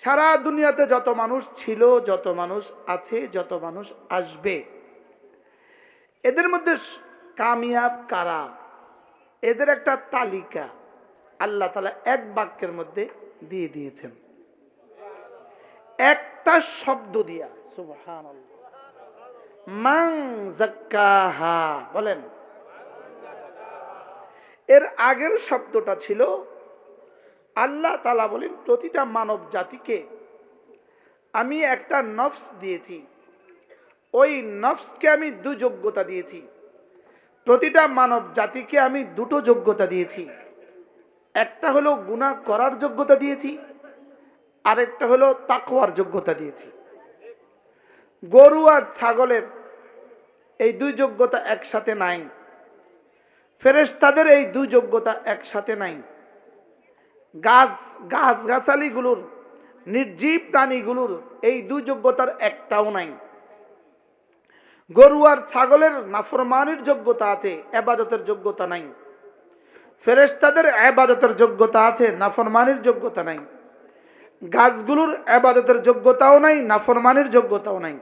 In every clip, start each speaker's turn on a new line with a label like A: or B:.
A: সারা দুনিয়াতে যত মানুষ ছিল, যত মানুষ আছে, যত মানুষ আসবে, এদের মধ্যে কামিয়াব কারা, এদের একটা তালিকা আল্লাহ তাআলা এক বাক্যের মধ্যে দিয়ে দিয়েছেন, একটা শব্দ দিয়া। সুবহানাল্লাহ। মান যাক্কাহা, বলেন। এর আগের শব্দটা ছিল আল্লাহ তাআলা বলেন প্রতিটা মানব জাতিকে আমি একটা নফস দিয়েছি, ওই নফসকে আমি দুই যোগ্যতা দিয়েছি। প্রতিটা মানব জাতিকে আমি দুটো যোগ্যতা দিয়েছি, একটা হলো গুনাহ করার যোগ্যতা দিয়েছি, আরেকটা হলো তাকওয়ার যোগ্যতা দিয়েছি। গরু আর ছাগলের এই দুই যোগ্যতা একসাথে নাই, ফেরেশতাদের এই দুই যোগ্যতা একসাথে নাই, গাছগাছালিগুলোর, নির্জীব প্রাণীগুলোর এই দুই যোগ্যতার একটাও নাই। গরু আর ছাগলের নাফরমানির যোগ্যতা আছে, ইবাদতের যোগ্যতা নাই। ফেরেশতাদের ইবাদতের যোগ্যতা আছে, নাফরমানির যোগ্যতা নাই। গাছগুলোর ইবাদতের যোগ্যতাও নাই, নাফরমানির যোগ্যতাও নাই।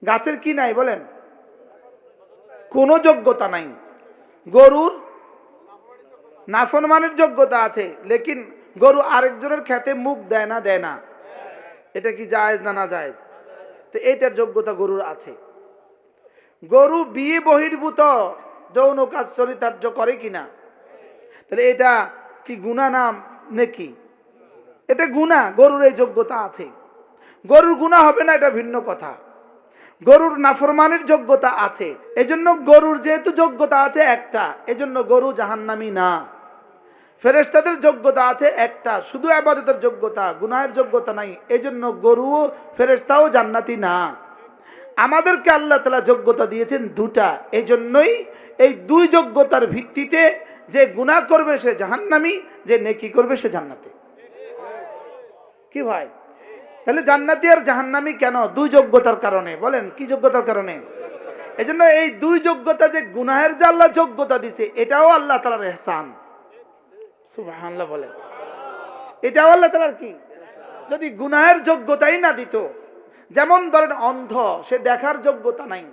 A: গাছের কি নাই বলেন? কোনো যোগ্যতা নাই। গরুর নাফরমানির যোগ্যতা আছে, লেকিন গরু আরেকজনের খেতে মুখ দেয় না, দেয় না। এটা কি জায়েজ না না জায়েজ? তো এইটার যোগ্যতা গরুর আছে। গরু বিয়ে বহির্ভূত যৌন কাজ চরিতার্য করে কিনা, তাহলে এটা কি গুনাহ না নেকি? এটা গুনাহ, গরুর এই যোগ্যতা আছে। গরুর গুনাহ হবে না, এটা ভিন্ন কথা। গরুর নাফরমানির যোগ্যতা আছে, এজন্য গরুর যেহেতু যোগ্যতা আছে একটা, এজন্য গরু জাহান্নামী না। ফেরেশতাদের যোগ্যতা আছে একটা, শুধু ইবাদতের যোগ্যতা, গুনাহের যোগ্যতা নাই, এজন্য গরু ফেরেশতাও জান্নাতি না। আমাদেরকে আল্লাহ তাআলা যোগ্যতা দিয়েছেন দুটা, এজন্যই এই দুই যোগ্যতার ভিত্তিতে যে গুনাহ করবে সে জাহান্নামী, যে নেকি করবে সে জান্নাতি। কি ভাই? তাহলে জান্নাতি আর জাহান্নামী কেন? দুই যোগ্যতার কারণে। বলেন কি যোগ্যতার কারণে? এজন্য এই দুই যোগ্যতা, যে গুনাহের যে আল্লাহ যোগ্যতা দিয়েছে, এটাও আল্লাহ তাআলার ইহসান। সুবহানাল্লাহ বলেন। এটাও আল্লাহ তাআলার কি? যদি গুনাহের যোগ্যতাই না দিত, যেমন ধরেন অন্ধ, সে দেখার যোগ্যতা নাই,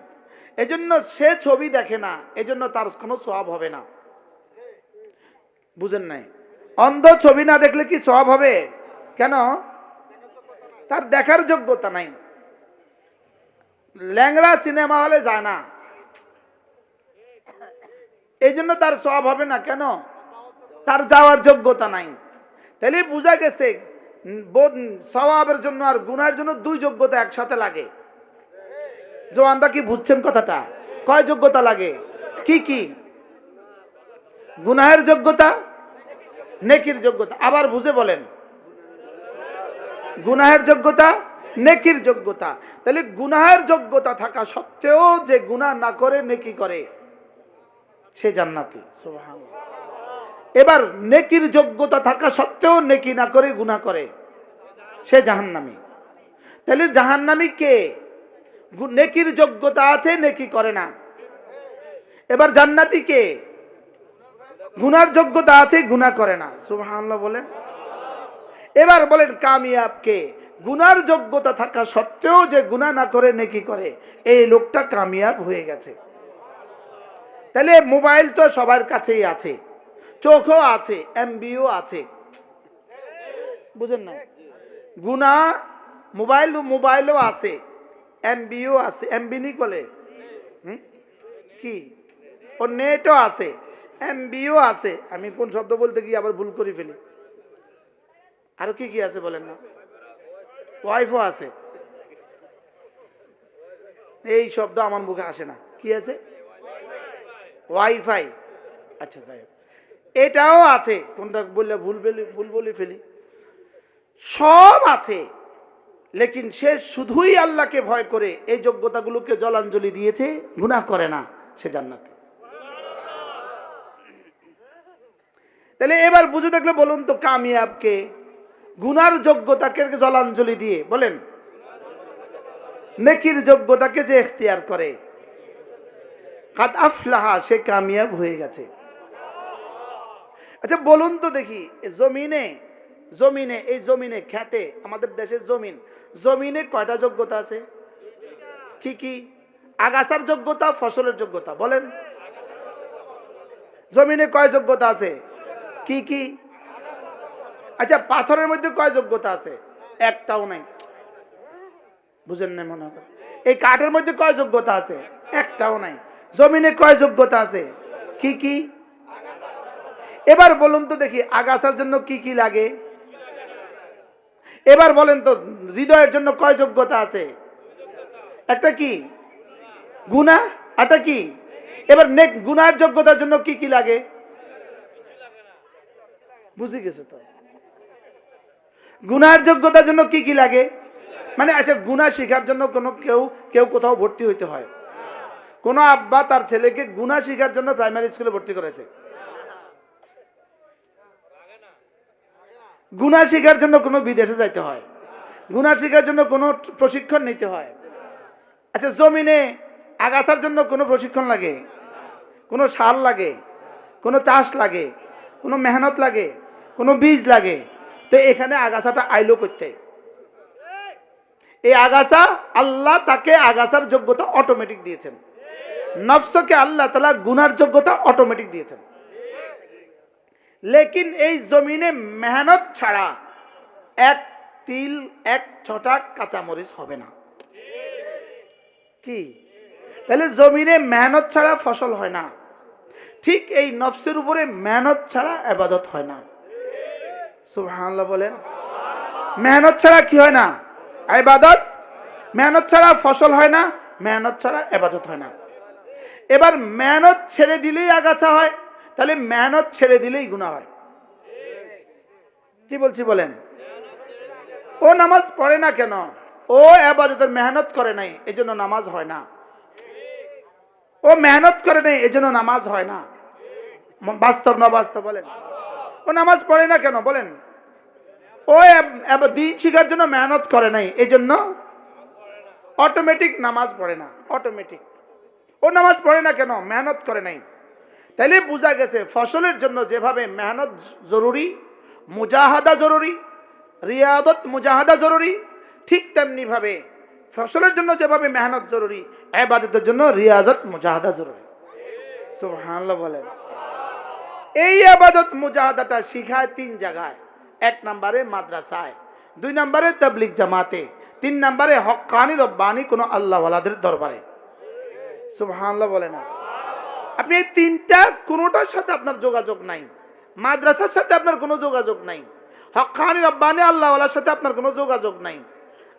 A: এজন্য সে ছবি দেখে না, এজন্য তার কোনো সওয়াব হবে না। বুঝেন নাই? অন্ধ ছবি না দেখলে কি সওয়াব হবে? কেন? তার দেখার যোগ্যতা নাই। ল্যাংড়া সিনেমা হলে যায় না, এই জন্য তার সওয়াব হবে না। কেন? তার যাওয়ার যোগ্যতা নাই। তাহলে বোঝা গেছে সওয়াবের জন্য আর গুনাহের জন্য দুই যোগ্যতা একসাথে লাগে। জওয়ানরা কি বুঝছেন কথাটা? কয় যোগ্যতা লাগে? কি কি? গুনাহের যোগ্যতা, নেকির যোগ্যতা। আবার বুঝে বলেন। গুনাহের যোগ্যতা, নেকির যোগ্যতা। তাহলে গুনাহের যোগ্যতা থাকা সত্ত্বেও যে গুনাহ না করে নেকি করে, সে জান্নাতি। সুবহানাল্লাহ। এবার নেকির যোগ্যতা থাকা সত্ত্বেও নেকি না করে গুনাহ করে, সে জাহান্নামী। তাহলে জাহান্নামী কে? নেকির যোগ্যতা আছে, নেকি করে না। এবার জান্নাতি কে? গুনার যোগ্যতা আছে, গুনাহ করে না। সুবহানাল্লাহ বলেন। এবার বলেন কামিয়াব কে? গুনার যোগ্যতা থাকা সত্ত্বেও যে গুনাহ না করে নেকি করে, এই লোকটা কামিয়াব হয়ে গেছে। তাহলে মোবাইল তো সবার কাছেই আছে, চোখও আছে, এমবিও আছে। বুঝেন না? গুনাহ মোবাইলও আছে, এমবিও আছে। এমবি নি বলে কি? ও নেটও আছে, এমবিও আছে। আমি কোন শব্দ বলতে গিয়ে আবার ভুল করে ফেলি। আরো কি কি আছে বলেন না? ওয়াইফও আছে। এই শব্দ আমার মুখে আসে না। কি আছে? ওয়াইফাই। আচ্ছা যাই হোক, এটাও আছে। কোনটা বললে ভুল বলে ফেলি। সব আছে, লেকিন সে শুধুই আল্লাহকে ভয় করে এই যোগ্যতাগুলোকে জলাঞ্জলি দিয়েছে, গুনাহ করে না, সে জান্নাতি। তাহলে এবার বুঝে দেখলে বলুন তো কামিয়াব কে? গুনার যোগ্যতাকে জলাঞ্জলি দিয়ে, বলেন, নেকির যোগ্যতাকে যে ইখতিয়ার করে, কাদ আফলাহা, সে কামিয়াব হয়ে গেছে। আচ্ছা বলুন তো দেখি, জমিনে জমিনে, এই জমিনে খেতে, আমাদের দেশের জমিনে কয়টা যোগ্যতা আছে? কি কি? আগাছার যোগ্যতা, ফসলের যোগ্যতা, বলেন। জমিনে কয় যোগ্যতা আছে? কি কি? আচ্ছা, পাথরের মধ্যে কয় যোগ্যতা আছে? একটাও নাই। বুঝেন না মনে হয়। এই কাঠের মধ্যে কয় যোগ্যতা আছে? একটাও নাই। জমিনে কয় যোগ্যতা আছে? কি কি? এবার বলুন তো দেখি, আগাছার জন্য কি কি লাগে? এবার বলেন তো, হৃদয়ের জন্য কয় যোগ্যতা আছে? একটা কি? গুনাহ। একটা কি? এবার গুনাহের যোগ্যতার জন্য কি কি লাগে? বুঝে গেছে তো? গুনাহের যোগ্যতার জন্য কি কি লাগে? মানে আচ্ছা, গুনাহ শেখার জন্য কেউ কোথাও ভর্তি হইতে হয়? কোন আব্বা তার ছেলেকে গুনাহ শেখার জন্য প্রাইমারি স্কুলে ভর্তি করেছে? গুনাহ শেখার জন্য কোনো বিদেশে যাইতে হয়? গুনাহ শেখার জন্য কোনো প্রশিক্ষণ নিতে হয়? আচ্ছা, জমিনে আগাছার জন্য কোনো প্রশিক্ষণ লাগে? কোনো সার লাগে? কোনো চাষ লাগে? কোনো মেহনত লাগে? কোনো বীজ লাগে? তো এখানে আগাছাটা আইলো করতে, এই আগাছা আল্লাহ তাকে আগাছার যোগ্যতা অটোমেটিক দিয়েছেন। নফসকে আল্লাহ তাআলা গুনার যোগ্যতা অটোমেটিক দিয়েছেন। লেকিন এই জমিনে মেহনত ছাড়া এক তিল, এক ছটা কাঁচামরিচ হবে না। কি? তাহলে জমিনে মেহনত ছাড়া ফসল হয় না। ঠিক এই নফসের উপরে মেহনত ছাড়া ইবাদত হয় না। সুবহানাল্লাহ বলেন। মেহনত ছাড়া কি হয় না? ইবাদত। মেহনত ছাড়া ফসল হয় না, মেহনত ছাড়া ইবাদত হয় না। এবার মেহনত ছেড়ে দিলেই আগাছা হয়, তাহলে মেহনত ছেড়ে দিলেই গুনাহ হয়। কি বলছি বলেন? ও নামাজ পড়ে না কেন? ও ইবাদতের মেহনত করে নাই, এজন্য নামাজ হয় না। ও মেহনত করে নাই, এজন্য নামাজ হয় না। বাস্তব না বাস্তব বলেন? ও নামাজ পড়ে না কেন বলেন? ও দিন শিখার জন্য মেহনত করে নাই, এজন্য অটোমেটিক নামাজ পড়ে না। অটোমেটিক। ও নামাজ পড়ে না কেন? মেহনত করে নাই। তাইলে বোঝা গেছে ফসলের জন্য যেভাবে মেহনত জরুরি, মুজাহাদা জরুরি, রিয়াদত মুজাহাদা জরুরি, ঠিক তেমনি ভাবে ফসলের জন্য যেভাবে মেহনত জরুরি, ইবাদতের জন্য রিয়াজত মুজাহাদা জরুরি। সুবহানাল্লাহ বলেন। এই ইবাদত মুজাহাদাটা শিখায় তিন জায়গায়। এক নম্বরে মাদ্রাসায়, দুই নম্বরে তাবলীগ জামাতে, তিন নম্বরে হক্কানি রব্বানি কোন আল্লাহওয়ালাদের দরবারে। সুবহানাল্লাহ বলেন। আপনি এই তিনটা কোনোটার সাথে আপনার যোগাযোগ নাই। মাদ্রাসার সাথে আপনার কোনো যোগাযোগ নাই, হক্কানি রব্বানি আল্লাহওয়ালার সাথে আপনার কোনো যোগাযোগ নাই,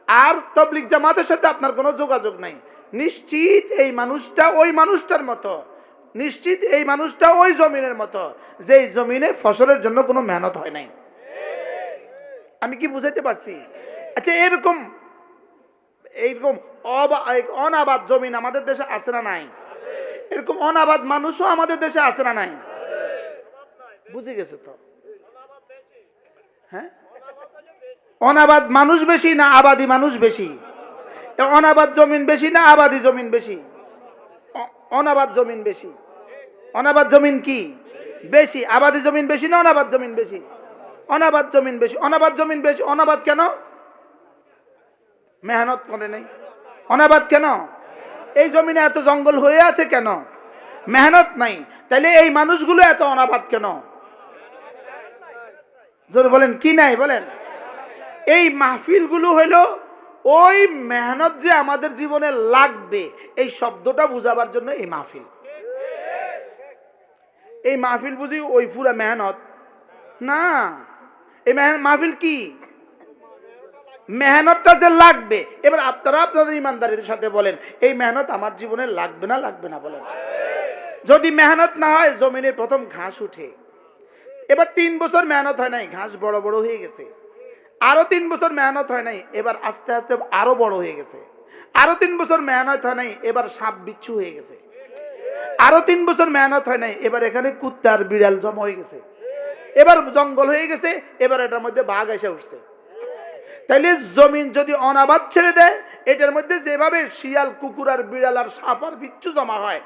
A: আর তাবলীগ জামাতের সাথে আপনার কোনো যোগাযোগ নাই। নিশ্চিত এই মানুষটা ওই মানুষটার মতো, নিশ্চিত এই মানুষটা ওই জমিনের মতো যেই জমিনে ফসলের জন্য কোনো মেহনত হয় নাই। আমি কি বুঝাইতে পারছি? আচ্ছা, এইরকম অনাবাদ জমিন আমাদের দেশে আছে না নাই? এরকম অনাবাদ মানুষও আমাদের দেশে আছে না নাই? বুঝে গেছে তো? হ্যাঁ, অনাবাদ মানুষ বেশি না আবাদি মানুষ বেশি? অনাবাদ জমিন বেশি না আবাদি জমিন বেশি? অনাবাদ জমিন বেশি। অনাবাদ জমিন কি বেশি? আবাদি জমিন বেশি না অনাবাদ জমিন বেশি? অনাবাদ জমিন বেশি। অনাবাদ জমিন বেশি। অনাবাদ কেন? মেহনত করে নাই। অনাবাদ কেন? এই জমিনে এত জঙ্গল হয়ে আছে কেন? মেহনত নাই। তাহলে এই মানুষগুলো এত অনাবাদ কেন? জোরে বলেন, কি নাই বলেন? এই মাহফিলগুলো হইলো ওই মেহনত যে আমাদের জীবনে লাগবে এই শব্দটা বুঝাবার জন্য এই মাহফিল। এই মাহফিল বুঝি ওই পুরা মেহনত না। এই মাহফিল কি? মেহনতটা যে লাগবে। এবার আপনারা আপনাদের ইমানদারির সাথে বলেন, এই মেহনত আমার জীবনে লাগবে না লাগবে না বলেন? যদি মেহনত না হয় জমিনে প্রথম ঘাস উঠে। এবার 3 বছর মেহনত হয় নাই, ঘাস বড় বড় হয়ে গেছে। আরো 3 বছর মেহনত হয় নাই, এবার আস্তে আস্তে আরো বড় হয়ে গেছে। আরো 3 বছর মেহনত হয় নাই, এবার সাপ বিচ্ছু হয়ে গেছে। আরো 3 বছর মেহনত হয় নাই, এবার এখানে কুত্তা আর বিড়াল জমা হয়ে গেছে। এবার জঙ্গল হয়ে গেছে, এবার এটার মধ্যে বাঘ এসে উঠছে। তাইলে জমিন যদি অনাবাদ ছেড়ে দেয়, এটার মধ্যে যেভাবে শিয়াল, কুকুর আর বিড়াল আর সাপ আর বিচ্ছু জমা হয়,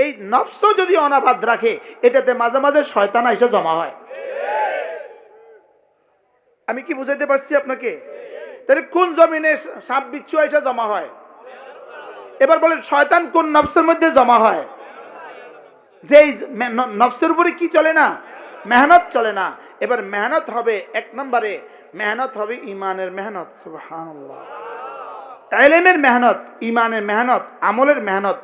A: এই নফস যদি অনাবাদ রাখে, এটাতে মাঝে মাঝে শয়তান এসে জমা হয়। আমি কি বুঝাইতে পারছি আপনাকে? তাহলে কোন জমিনে সাপ বিচ্ছু এসে জমা হয়? এবার বলেন শয়তান কোন নফসের মধ্যে জমা হয়? যেই নফসের উপরে কি চলে না? মেহনত চলে না। এবার মেহনত হবে এক নম্বরে, মেহনত হবে ইমানের মেহনত। সুবহানাল্লাহ। এলেমের মেহনত, ইমানের মেহনত, আমলের মেহনত।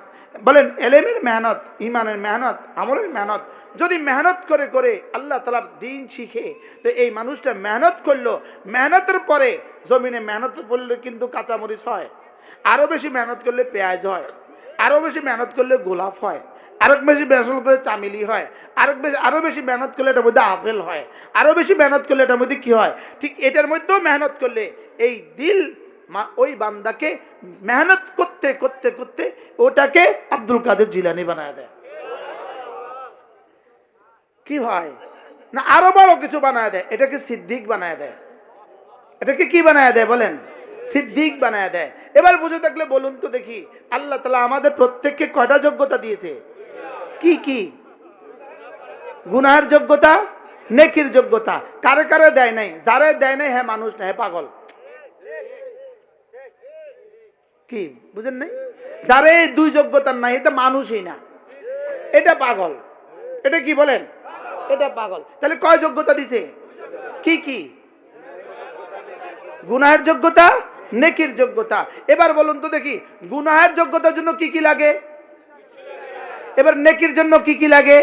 A: বলেন এলেমের মেহনত, ইমানের মেহনত, আমলের মেহনত। যদি মেহনত করে করে আল্লাহ তাআলার দ্বীন শিখে, তো এই মানুষটা মেহনত করলো, মেহনতের পরে জমিনে মেহনত করলে কিন্তু কাঁচামরিচ হয়, আরও বেশি মেহনত করলে পেঁয়াজ হয়, আরও বেশি মেহনত করলে গোলাপ হয়, আরো বেশি মেহনত করলে চামেলি হয়, আরো বেশি মেহনত করলে এটার মধ্যে আপেল হয়, আরো বেশি মেহনত করলে এটার মধ্যে কি হয়? ঠিক এটার মধ্যেও মেহনত করলে এই দিল ওই বান্দাকে মেহনত করতে করতে করতে ওটাকে আব্দুল কাদের জিলানী বানায় দেয়। কি হয় না, আরো বড় কিছু বানায় দেয়, এটাকে সিদ্দিক বানায় দেয়। এটাকে কি বানায় দেয় বলেন? সিদ্দিক বানায় দেয়। এবার বুঝে থাকলে বলুন তো দেখি, আল্লাহ তাআলা আমাদের প্রত্যেককে কয়টা যোগ্যতা দিয়েছে? কি কি? গুনাহের যোগ্যতা, নেকির যোগ্যতা। কারে কারে দেয় নাই? যারা দেয় নাই হ্যাঁ মানুষ না, হ্যাঁ পাগল। কি বুঝেন নাই? যারা এই দুই যোগ্যতার নাই, এটা মানুষই না, এটা পাগল। এটা কি বলেন? এটা পাগল। তাহলে কয় যোগ্যতা দিছে? কি কি? গুনাহের যোগ্যতা, নেকির যোগ্যতা। এবার বলুন তো দেখি, গুনাহের যোগ্যতার জন্য কি কি লাগে? এবার নেকির জন্য কি কি লাগে?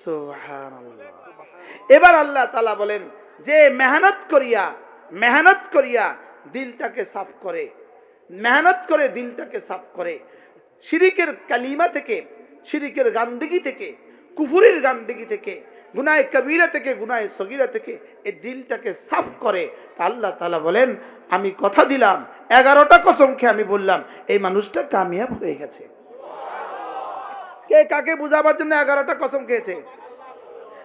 A: সুবহানাল্লাহ। এবার আল্লাহ তাআলা বলেন যে মেহনত করিয়া দিলটাকে সাফ করে, মেহনত করে দিলটাকে সাফ করে শিরিকের কালিমা থেকে, শিরিকের গান্দিগি থেকে, কুফুরির গান্দিগি থেকে, গুনাহে কবিরা থেকে, গুনাহে সগীরা থেকে এই দিলটাকে সাফ করে। আল্লাহ তাআলা বলেন আমি কথা দিলাম, 11টা কসম খেয়ে আমি বললাম এই মানুষটা কামিয়াব হয়ে গেছে। কে কাকে বুঝাবার জন্য 11টা কসম খেয়েছে?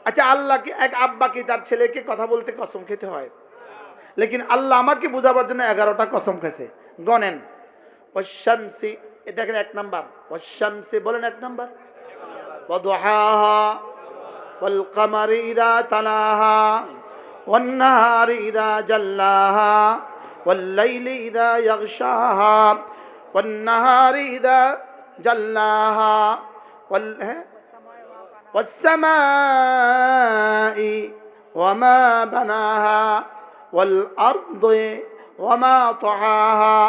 A: আচ্ছা, আল্লাহকে, এক আব্বা কি তার ছেলেকে কথা বলতে কসম খেতে হয়? লেকিন আল্লাহ আমাকে বুঝাবার জন্য 11টা কসম খেয়েছে। গনেন। ওয়াশ-শামসি, এটা দেখেন 1 নাম্বার। ওয়াশ-শামসি বলেন 1 নাম্বার। ওয়াদুহাহা ওয়াল কামারি ইযা তালাহা ওয়ান নাহারি ইযা জাল্লাহা ওয়াল লাইলি ইযা ইয়াগশাহা ওয়ান নাহারি ইযা জাল্লাহা ওয়াল والسماء وما بناها والأرض وما طحاها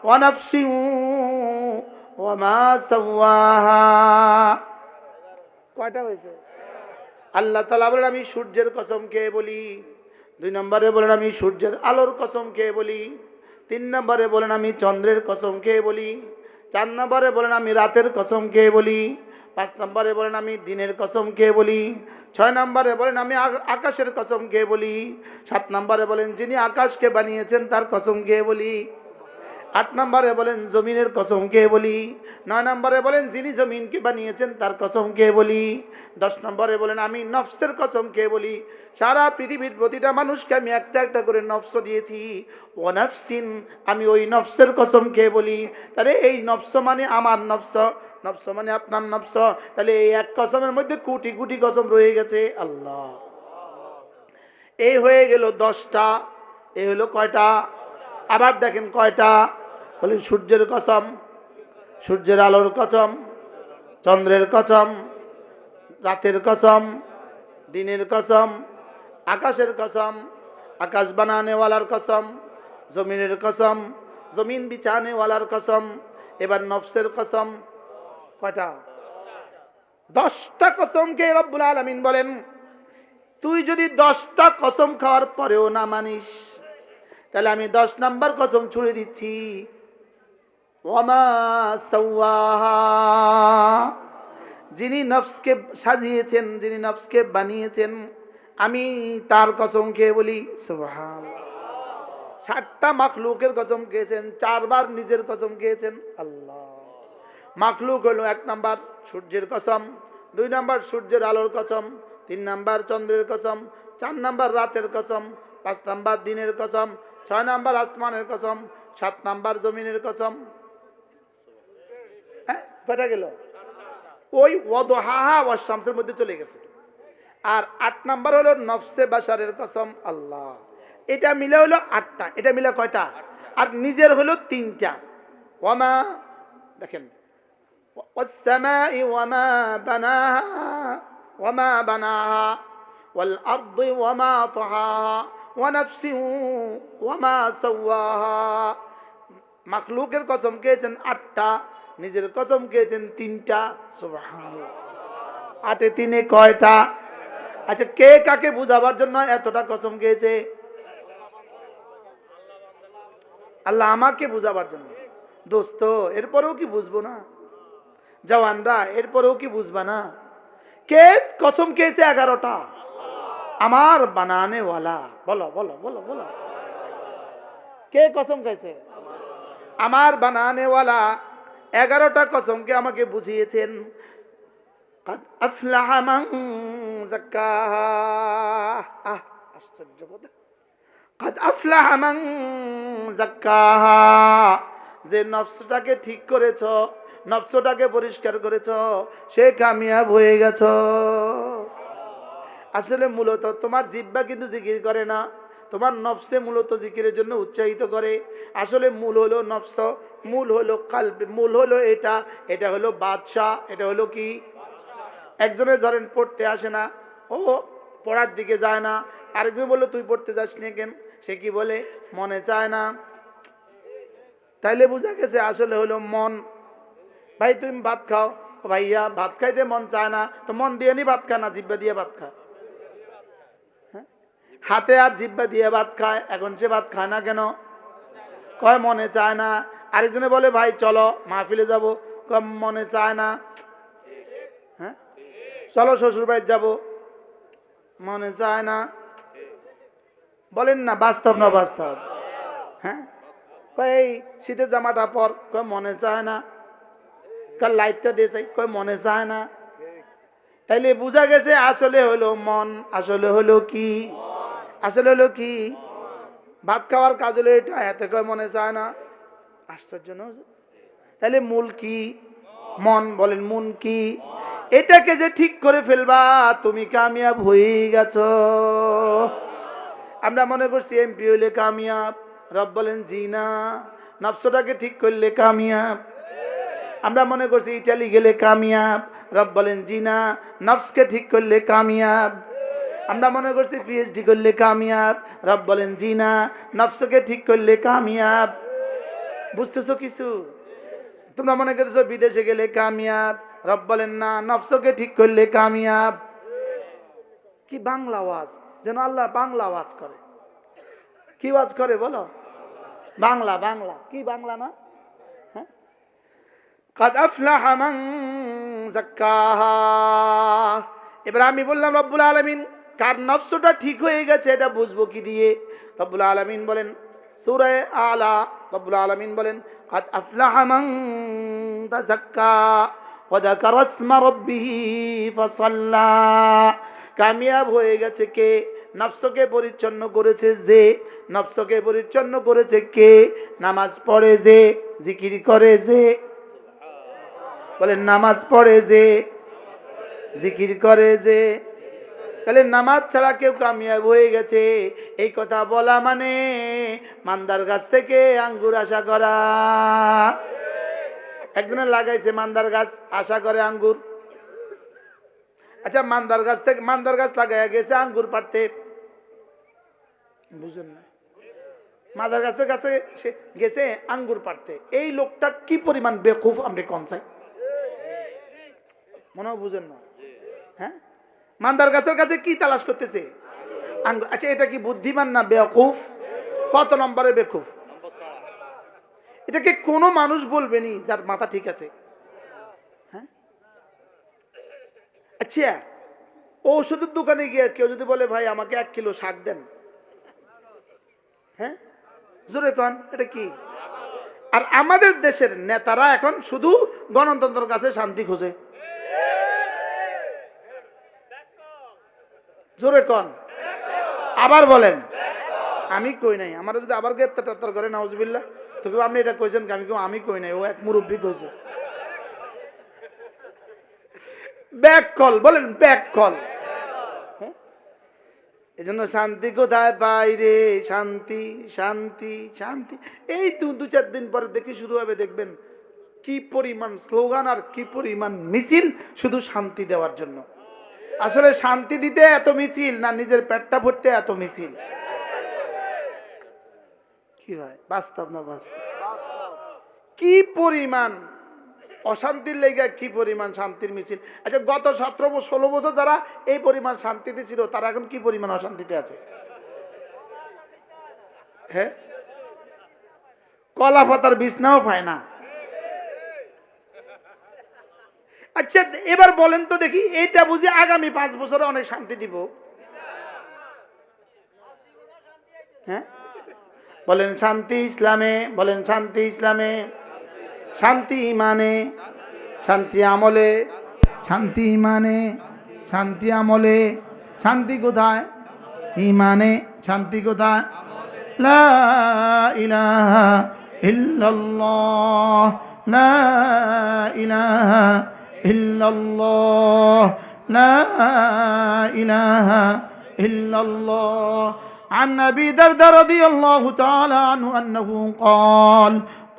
A: ونفس وما سواها। কয়টা হয়েছে? আল্লাহ তাআলা বলেন আমি সূর্যের কসম খেয়ে বলি। 2 নম্বরে বলেন আমি সূর্যের আলোর কসম খেয়ে বলি। 3 নম্বরে বলেন আমি চন্দ্রের কসম খেয়ে বলি। 4 নম্বরে বলেন আমি রাতের কসম খেয়ে বলি। 5 নম্বরে বলেন আমি দিনের কসম খেয়ে বলি। 6 নম্বরে বলেন আমি আকাশের কসম খেয়ে বলি। 7 নম্বরে বলেন যিনি আকাশকে বানিয়েছেন তার কসম খেয়ে বলি। 8 নম্বরে বলেন জমিনের কসম খেয়ে বলি। 9 নম্বরে বলেন যিনি জমিনকে বানিয়েছেন তার কসম খেয়ে বলি। 10 নম্বরে বলেন আমি নফসের কসম খেয়ে বলি। সারা পৃথিবীর প্রতিটা মানুষকে আমি একটা একটা করে নফস দিয়েছি। ও নফসিন, আমি ওই নফসের কসম খেয়ে বলি। তাহলে এই নফস মানে আমার নফস, নফস মানে আপনার নফস। তাহলে এই এক কসমের মধ্যে কোটি কোটি কসম রয়ে গেছে। আল্লাহ, এই হয়ে গেল 10টা। এই হলো কয়টা? আবার দেখেন কয়টা? বলেন সূর্যের কসম, সূর্যের আলোর কসম, চন্দ্রের কসম, রাতের কসম, দিনের কসম, আকাশের কসম, আকাশ বানানেওয়ালার কসম, জমিনের কসম, জমিন বিছানেওয়ালার কসম। এবার নফসের কসম। কয়টা? 10টা কসম কে রব্বুল আলামিন বলেন তুই যদি 10টা কসম খাওয়ার পরেও না মানিস, তাহলে আমি 10 নাম্বার কসম ছুড়ে দিচ্ছি। ওয়ামা সাওয়াহা, যিনি নফসকে সাজিয়েছেন, যিনি নফসকে বানিয়েছেন, আমি তার কসম খেয়ে বলি। সুবহানাল্লাহ। 7টা মাখলুকের কসম খেয়েছেন, 4 বার নিজের কসম খেয়েছেন। আল্লাহ। মাখলুক হলো 1 নাম্বার সূর্যের কসম, 2 নাম্বার সূর্যের আলোর কসম, 3 নাম্বার চন্দ্রের কসম, 4 নাম্বার রাতের কসম, 5 নাম্বার দিনের কসম, 6 নাম্বার আসমানের কসম, 7 নাম্বার জমিনের কসম। হ্যাঁ, কয়টা গেল? ওই ওয়াদুহাহা ওয়াশ শামসের মধ্যে চলে গেছে। আর 8 নাম্বার হলো নফসে বাশারের কসম আল্লাহ। এটা মিলে হলো 8টা। এটা মিলে কয়টা? আর নিজের হলো 3টা। ওয়ামা, দেখেন, ওয়াস-সামাই ওয়ামা বানাহা ওয়ামা বানাহা ওয়াল আরদি ওয়ামা তাহাহা ওয়া নাফসিন ওয়ামা সাওয়াহা। মাখলুকের কসম খেয়েছেন 8টা, নিজের কসম খেয়েছেন 3টা। সুবহানাল্লাহ। 8 এ 3 কয়টা? আচ্ছা, কে কাকে বুঝাবার জন্য এতটা কসম খেয়েছে? আল্লাহ আমাকে বুঝাবার জন্য। দোস্ত, এরপরেও কি বুঝবো না? জওয়ানরা, এরপরেও কি বুঝবা না? কে কসম খেয়েছে 11টা? আমার বানানে ওয়ালা। বলো বলো বলো বলো, কে কসম খেয়েছে? আমার বানানে ওয়ালা 11টা কসমকে আমাকে বুঝিয়েছেন। قد أفلح من زكاها। আশ্চর্য কথা। قد أفلح من زكاها। যে নফসটাকে ঠিক করেছ, নফসটাকে পরিষ্কার করেছ, সে কামিয়াব হয়ে গেছ। আসলে মূলত তোমার জিহ্বা কিন্তু জিকির করে না, তোমার নফসে মূলত জিকিরের জন্য উৎসাহিত করে। আসলে মূল হলো নফস, মূল হলো কালব, মূল হলো এটা। এটা হলো বাদশা, এটা হলো কি? একজনে ধরেন পড়তে আসে না, ও পড়ার দিকে যায় না। আরেকজন বললো তুই পড়তে যাস না কেন? সে কি বলে? মনে চায় না। তাইলে বোঝা গেছে আসলে হলো মন। ভাই তুমি ভাত খাও, ভাইয়া ভাত খাইতে মন চায় না, তো মন দিয়ে নি ভাত খা না জিহ্বা দিয়ে ভাত খা। হ্যাঁ, হাতে আর জিহ্বা দিয়ে ভাত খায়, এখন সে ভাত খায় না কেন? কয় মনে চায় না। আরেকজনে বলে ভাই চলো মাহফিলে যাবো, কয় মনে চায় না। হ্যাঁ, চলো শ্বশুর বাড়ি যাবো, মনে চায় না। বলেন না বাস্তব না বাস্তব? হ্যাঁ, কয় এই শীতের জামাটা পর, কয় মনে চায় না। কাল লাইটটা দিয়ে চাই, কয় মনে চায় না। তাইলে বোঝা গেছে আসলে হলো মন। আসলে হলো কি? আসলে হলো কি? ভাত খাওয়ার কাজ হলো এটা, এতে কয় মনে চায় না। আশ্চর্য না? তাহলে মূল কি? মন। বলেন মন কি? এটাকে যে ঠিক করে ফেলবা, তুমি কামিয়াব হয়ে গেছো। আমরা মনে করছি এমপি হইলে কামিয়াব, রব বলেন জি না, নফসটাকে ঠিক করলে কামিয়াব। আমরা মনে করছি ইটালি গেলে কামিয়াব, রব বলেন জি না, নফসকে ঠিক করলে কামিয়াব। আমরা মনে করছি পিএইচডি করলে কামিয়াব, রব বলেন জি না, নফসকে ঠিক করলে কামিয়াব। বুঝতেছো কিছু? তোমরা মনে করতেছো বিদেশে গেলে কামিয়াব, রব বলেন না, নফসকে ঠিক করলে কামিয়াব। কি বাংলা ওয়াজ, যেন আল্লাহ বাংলা ওয়াজ করে। কি ওয়াজ করে বলো? বাংলা। বাংলা কি? বাংলা না? হ্যাঁ, قد أفلح من زكاها। এবার আমি বললাম রব্বুল আলামিন কার নফসটা ঠিক হয়ে গেছে এটা বুঝবো কি দিয়ে? রব্বুল আলামিন বলেন সূরা আলা, রব্বুল আলামিন বলেন قد أفلح من تزكى وذكر اسم ربه فصلى। কামিয়াব হয়ে গেছে কে? নফসকে পরিচ্ছন্ন করেছে যে। নফসকে পরিচ্ছন্ন করেছে কে? নামাজ পড়ে যে, জিকির করে যে। বলেন নামাজ পড়ে যে, জিকির করে যে। তাহলে নামাজ ছাড়া কেউ কামিয়াব হয়ে গেছে, এই কথা বলা মানে মান্দার গাছ থেকে আঙ্গুর আশা করা। একজনের লাগাইছে মান্দার গাছ, আশা করে আঙ্গুর। আচ্ছা, মান্দার গাছ থেকে মান্দার গাছ লাগাইয়া গেছে আঙ্গুর পাড়তে, বুঝুন না? মান্দার গাছের কাছে গেছে আঙ্গুর পাড়তে। এই লোকটা কি পরিমাণ বেকুফ আমরা কম চাই, মনে হয় বুঝেন না? হ্যাঁ, মান্দার গাছের কাছে কি তালাশ করতেছে? আঙ্গুর। আচ্ছা, এটা কি বুদ্ধিমান না বেকুফ? কত নম্বরে বেকুফ? এটাকে কোনো মানুষ বলবেনি যার মাথা ঠিক আছে। হ্যাঁ, আচ্ছা, ঔষধের দোকানে গিয়ে কেউ যদি বলে ভাই আমাকে 1 কিলো শাক দেন, হ্যাঁ, জোরে কন এটা কি? আর আমাদের দেশের নেতারা এখন শুধু গণতন্ত্রের কাছে শান্তি খোঁজে। জোরে কন, আবার বলেন। আমি কই নাই, আমার যদি আবার গ্রেপ্তার করে নাউজুবিল্লাহ, তো কেউ আপনি এটা কইছেন, আমি কেউ আমি কই নাই, ও এক মুরব্বী কইছে। ব্যাক কল, বলেন ব্যাক কল। এজন্য শান্তি কোথায় পাই রে? শান্তি শান্তি শান্তি। এই দু চার দিন পরে দেখি শুরু হবে, দেখবেন কি পরিমাণ স্লোগান আর কি পরিমাণ মিছিল শুধু শান্তি দেওয়ার জন্য। আসলে শান্তি দিতে এত মিছিল না, নিজের পেটটা ভরতে এত মিছিল? কি ভাই, বাস্তব না বাস্তব? কি পরিমাণ অশান্তির লেগে কি পরিমাণ শান্তির মিছিল। আচ্ছা, গত 17-16 বছর যারা এই পরিমাণ শান্তিতে ছিল, তারা এখন কি পরিমাণ অশান্তিতে আছে? হ্যাঁ, কলা পাতার বিছনাও পায় না। আচ্ছা, এবার বলেন তো দেখি, এটা বুঝি আগামী 5 বছরে অনেক শান্তি দিব? হ্যাঁ, বলেন শান্তি ইসলামে, বলেন শান্তি ইসলামে, শান্তি ইমানে, শান্তি আমলে, শান্তি ইমানে, শান্তি আমলে। শান্তি কোথায়? ইমানে। শান্তি কোথায়? লা ইলাহা ইল্লাল্লাহ, লা ইলাহা ইল্লাল্লাহ, লা ইলাহা ইল্লাল্লাহ। عن أبي درداء رضي الله تعالى عنه أنه قال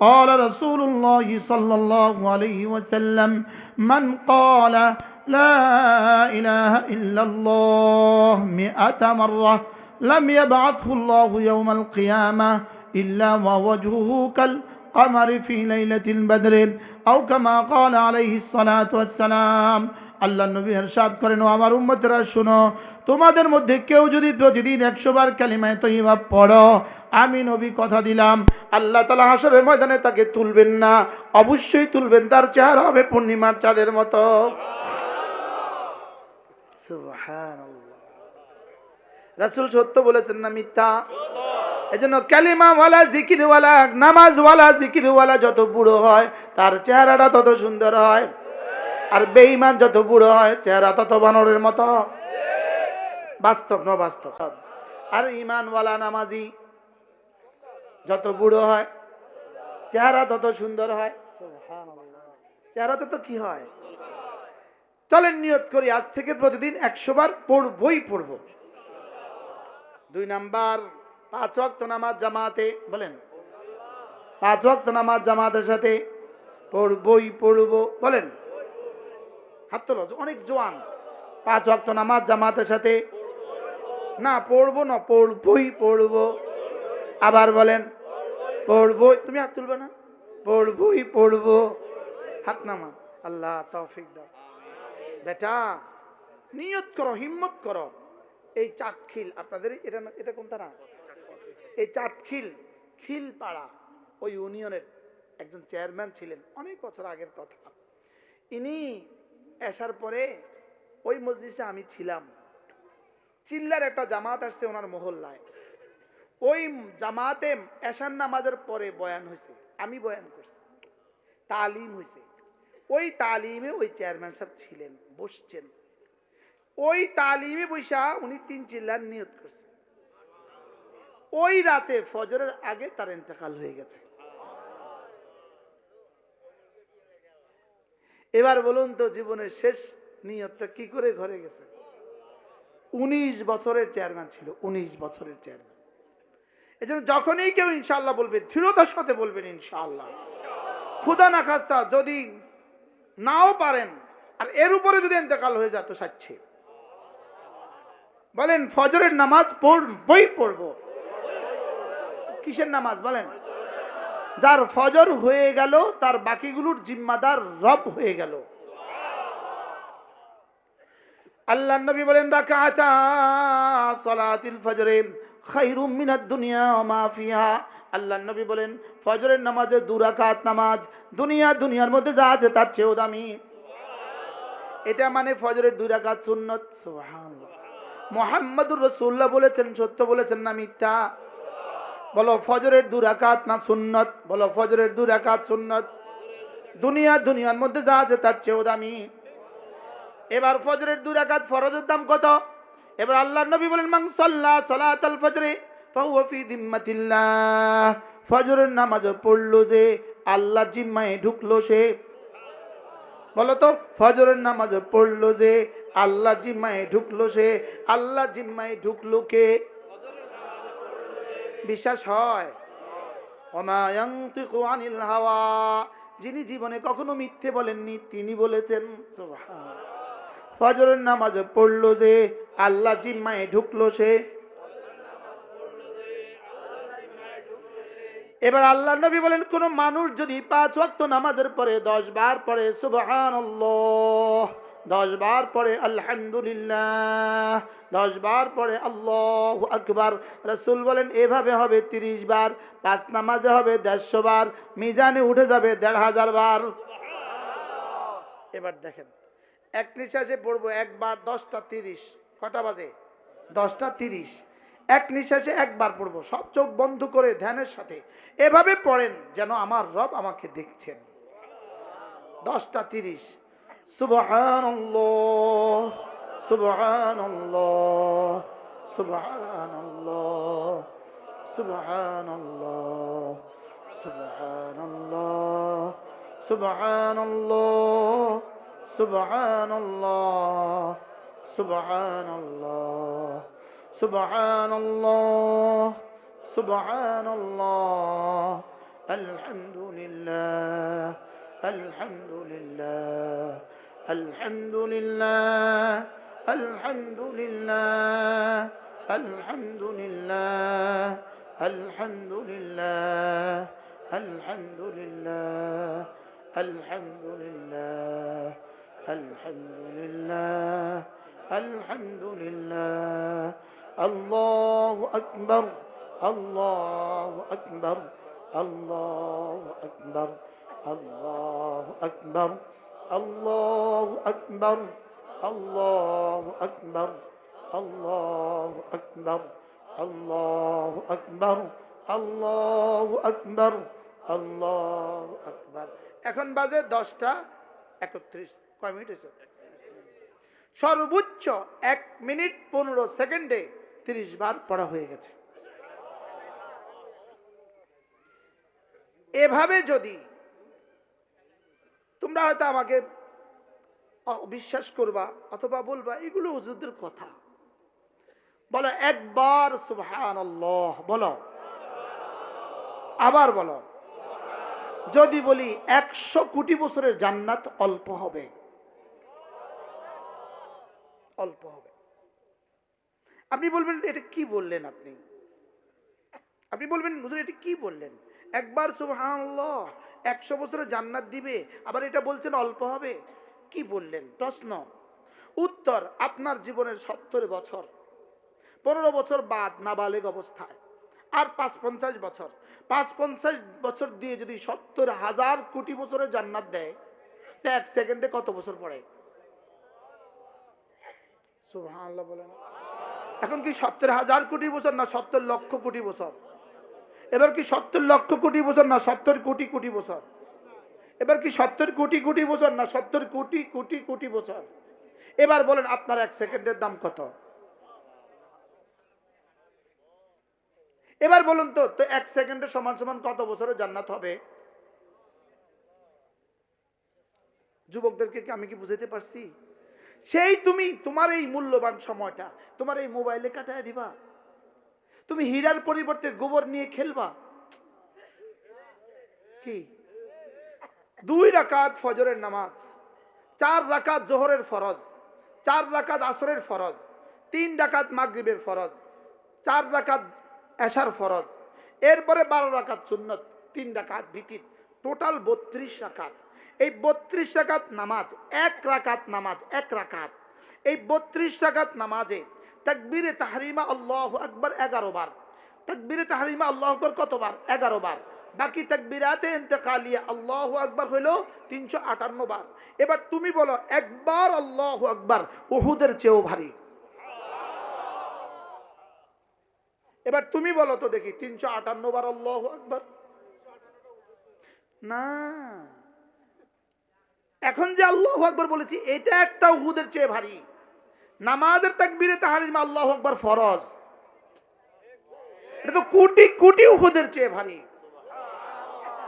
A: قال رسول الله صلى الله عليه وسلم من قال لا إله إلا الله 100 مرة لم يبعثه الله يوم القيامة إلا ووجهه كالقمر في ليلة البدر أو كما قال عليه الصلاة والسلام। আল্লাহ নবী ইরশাদ করেন, ও আমার উম্মতেরা শুনো, তোমাদের মধ্যে কেউ যদি প্রতিদিন 100 বার কালিমায়ে তয়্যিবা পড়ো, আমি নবী কথা দিলাম আল্লাহ তাআলা হাশরের ময়দানে তাকে তুলবেন না, অবশ্যই তুলবেন, তার চেহারা হবে পূর্ণিমার চাঁদের মতো। সুবহানাল্লাহ। রাসূল সত্য বলেছেন না মিথ্যা? এজন্য কালিমাওয়ালা, জিকিরওয়ালা, নামাজওয়ালা, জিকিরওয়ালা যত বুড়ো হয় তার চেহারাটা তত সুন্দর হয়, আর বেঈমান যত বুড়ো হয় চেহারা তত বানরের মতো। বাস্তব না বাস্তব? আর ঈমানওয়ালা নামাজি যত বুড়ো হয় চেহারা তত সুন্দর হয়। সুবহানাল্লাহ। চেহারা তত কি হয়? চলেন নিয়ত করি, আজ থেকে প্রতিদিন 100 বার পড়বই পড়ব। 2 নাম্বার, 5 ওয়াক্ত নামাজ জামাতে, বলেন 5 ওয়াক্ত নামাজ জামাতের সাথে পড়বই পড়ব, বলেন। হাত তোলো, অনেক জোয়ান। 5 ওয়াক্ত নামাজ জামাতের সাথে, না পড়বো না, পড়বই পড়ব। আবার বলেন পড়বই। তুমি হাত তুলবে না? পড়বই পড়ব, হাত নামা। আল্লাহ তৌফিক দাও। বেটা নিয়ত করো, হিম্মত করো। এই চাটখিল আপনাদের, এটা কোনটা না, এই চাটখিল খিলপাড়া ওই ইউনিয়নের একজন চেয়ারম্যান ছিলেন, অনেক বছর আগের কথা। ইনি আসার পরে ওই মজলিসে আমি ছিলাম। চিল্লার একটা জামাত আসছে ওনার মহল্লায়। ওই জামাতে এশার নামাজের পরে বয়ান হয়েছে, আমি বয়ান করছি, তালিম হয়েছে। ওই তালিমে ওই চেয়ারম্যান সাহেব ছিলেন, বসছেন। ওই তালিমে বৈশা উনি 3 চিল্লার নিয়ত করছে। ওই রাতে ফজরের আগে তার ইন্তেকাল হয়ে গেছে। এবার বলুন তো, জীবনের শেষ নিয়তটা কি করে ঘরে গেছে? 19 বছরের চেয়ারম্যান ছিল, 19 বছরের চেয়ারম্যান। এজন্য যখনই কেউ ইনশাআল্লাহ বলবে, দৃঢ়তার সাথে বলবেন ইনশাআল্লাহ। খুদা না খাস্তা যদি নাও পারেন, আর এর উপরে যদি ইন্তেকাল হয়ে যায় তো সাচ্ছে। বলেন ফজরের নামাজ পড়বই পড়ব। কিসের নামাজ বলেন? যার ফজর হয়ে গেল তার বাকিগুলোর জিম্মাদার রব হয়ে গেল। আল্লাহর নবী বলেন, রাকাতা সালাতিল ফজরে খায়রুম মিনাদ দুনিয়া ওয়া মা ফিহা। আল্লাহর নবী বলেন, ফজরের নামাজের 2 রাকাত নামাজ দুনিয়ার মধ্যে যা আছে তার চেয়েও দামি। এটা মানে ফজরের 2 রাকাত সুন্নত। সুবহানাল্লাহ। মুহাম্মদুর রাসূলুল্লাহ বলেছেন, সত্য বলেছেন না মিথ্যা? বলো ফজরের 2 রাকাত না সুন্নত? বলো ফজরের 2 রাকাত সুন্নত। দুনিয়ার মধ্যে যা আছে তার চেয়েও দামি। এবার ফজরের 2 রাকাত ফরজের দাম কত? এবার আল্লাহর নবী বলেন, মান সাল্লা সালাতাল ফজরে ফাহুয়া ফি যিম্মাতিল্লাহ। ফজরের নামাজ পড়লো যে আল্লাহর জিম্মায় ঢুকলো সে। বলো তো, ফজরের নামাজ পড়লো যে আল্লাহ জিম্মায় ঢুকলো সে, আল্লাহ জিম্মায় ঢুকলো কে? বিশ্বাস হয়? ওমা ইয়ানতিকু আনিল হাওয়া, যিনি জীবনে কখনো মিথ্যে বলেননি তিনি বলেছেন সুবহান। ফজরের নামাজ পড়লো যে, আল্লাহ জিম্মায় ঢুকলো সে। এবার আল্লাহ নবী বলেন, কোন মানুষ যদি 5 ওয়াক্ত নামাজের পরে 10 বার পড়ে সুবহানাল্লাহ, 10 বার পড়ে আলহামদুলিল্লাহ, 10 বার পড়ে আল্লাহু আকবার, রাসূল বলেন এভাবে হবে 30 বার, 5 নামাজে হবে 150 বার, মিজানে উঠে যাবে 1500 বার। এবার দেখেন, এক নিঃশ্বাসে পড়বো একবার 10টা 30, কটা বাজে? 10টা 30। এক নিঃশ্বাসে একবার পড়বো, সব চোখ বন্ধ করে ধ্যানের সাথে এভাবে পড়েন যেন আমার রব আমাকে দেখছেন। 10টা 30। সুবহানাল্লাহ সুবহানাল্লাহ সুবহানাল্লাহ সুবহানাল্লাহ সুবহানাল্লাহ সুবহানাল্লাহ সুবহানাল্লাহ সুবহানাল্লাহ সুবহানাল্লাহ সুবহানাল্লাহ আলহামদুলিল্লাহ আলহামদুলিল্লাহ আলহামদুলিল্লাহ আলহামদুলিল্লাহ আলহামদুলিল্লাহ আলহামদুলিল্লাহ আলহামদুলিল্লাহ আলহামদুলিল্লাহ আলহামদুলিল্লাহ আলহামদুলিল্লাহ আল্লাহু আকবার আল্লাহু আকবার আল্লাহু আকবার আল্লাহু আকবার আল্লাহু আকবার আল্লাহু আকবার আল্লাহু আকবার আল্লাহু আকবার আল্লাহু আকবার আল্লাহু আকবার। এখন বাজে 10টা 31। কয় মিনিট হয়েছে? সর্বোচ্চ 1 মিনিট 15 সেকেন্ডে 30 বার পড়া হয়ে গেছে। এভাবে যদি তোমরা হয়তো আমাকে বিশ্বাস করবা অথবা বলবা এগুলো হুজুরদের কথা, বলো একবার সুবহানাল্লাহ বলো, আবার বলো। যদি বলি 100 কোটি বছরের জান্নাত অল্প হবে, অল্প হবে। আপনি বলবেন এটা কি বললেন? আপনি বলবেন হুজুর এটা কি বললেন? একবার সুবহানাল্লাহ 100 বছরের জান্নাত দিবে, আবার এটা বলছেন অল্প হবে, কি বললেন? প্রশ্ন উত্তর, আপনার জীবনের 70 বছর, 15 বছর বাদ নাবালেগ অবস্থায়, আর 550 বছর, 550 বছর দিয়ে যদি 70,000 কোটি বছরের জান্নাত দেয়, তা 1 সেকেন্ডে কত বছর পড়ে? সুবহানাল্লাহ বলেন। এখন কি 70,000 কোটি বছর না 70 লক্ষ কোটি বছর? এবার কি 70 লক্ষ কোটি বছর না 70 কোটি কোটি বছর? এবার কি 70 কোটি কোটি বছর না 70 কোটি কোটি কোটি বছর? এবার বলেন আপনার 1 সেকেন্ডের দাম কত? এবার বলুন তো 1 সেকেন্ডে সমান সমান কত বছরের জান্নাত হবে? যুবকদেরকে আমি কি বুঝাইতে পারছি? সেই তুমি তোমার এই মূল্যবান সময়টা তোমার এই মোবাইলে কাটায় দিবা? তুমি হীরার পরিবর্তে গোবর নিয়ে খেলবা? কি 2 রাকাত ফজরের নামাজ, 4 রাকাত জোহরের ফরজ, 4 রাকাত আসরের ফরজ, 3 রাকাত মাগরিবের ফরজ, 4 রাকাত এশার ফরজ, এরপরে 12 রাকাত সুন্নত, 3 রাকাত ভিতির, টোটাল 32 রাকাত। এই 32 রাকাত নামাজ, 1 রাকাত নামাজ, 1 রাকাত, এই 32 রাকাত নামাজে তাকবীরে তাহরিমা আল্লাহু আকবার 11 বার, তাকবীরে তাহরিমা আল্লাহু আকবার কতবার? 11 বার। বাকি তাকবীরাতে ইন্তেকালিয়া আল্লাহু আকবার হলো 358 বার। এবার তুমি বলো একবার আল্লাহু আকবার উহুদের চেয়েও ভারী। এবার তুমি বলো তো দেখি 358 বার আল্লাহু আকবার না, এখন যে আল্লাহু আকবার বলেছি এটা একটা উহুদের চেয়ে ভারী। নামাজের তাকবীরে তাহরিমা আল্লাহু আকবার ফরজ, এটা তো কোটি কোটি উহুদের চেয়ে ভারী।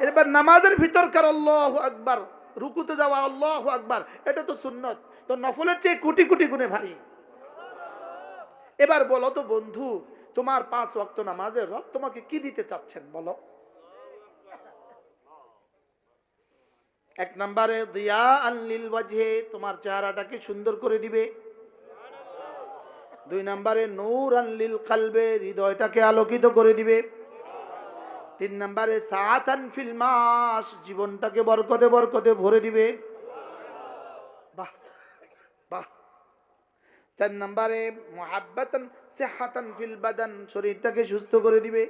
A: এবার নামাজের ভিতরকার আল্লাহু আকবার, রুকুতে যাওয়া আল্লাহু আকবার, এটা তো সুন্নত, তো নফলের চেয়ে কোটি কোটি গুণে ভারী। এবার বলো তো বন্ধু, তোমার 5 ওয়াক্ত নামাজের রব তোমাকে কি দিতে চাচ্ছেন বলো? 1 নম্বরে দিয়া আল্লিল ওয়াজহে, তোমার চেহারাটাকে সুন্দর করে দিবে। 2 নম্বরে নূর আল্লিল কলবে, হৃদয়টাকে আলোকিত করে দিবে। 3 নম্বরে সাআতান ফিল মাস, জীবনটাকে বরকতে বরকতে ভরে দিবে। বাহ বাহ। 4 নম্বরে মুহাব্বাতান সিহাতান ফিল বাদান, শরীরটাকে সুস্থ করে দিবে।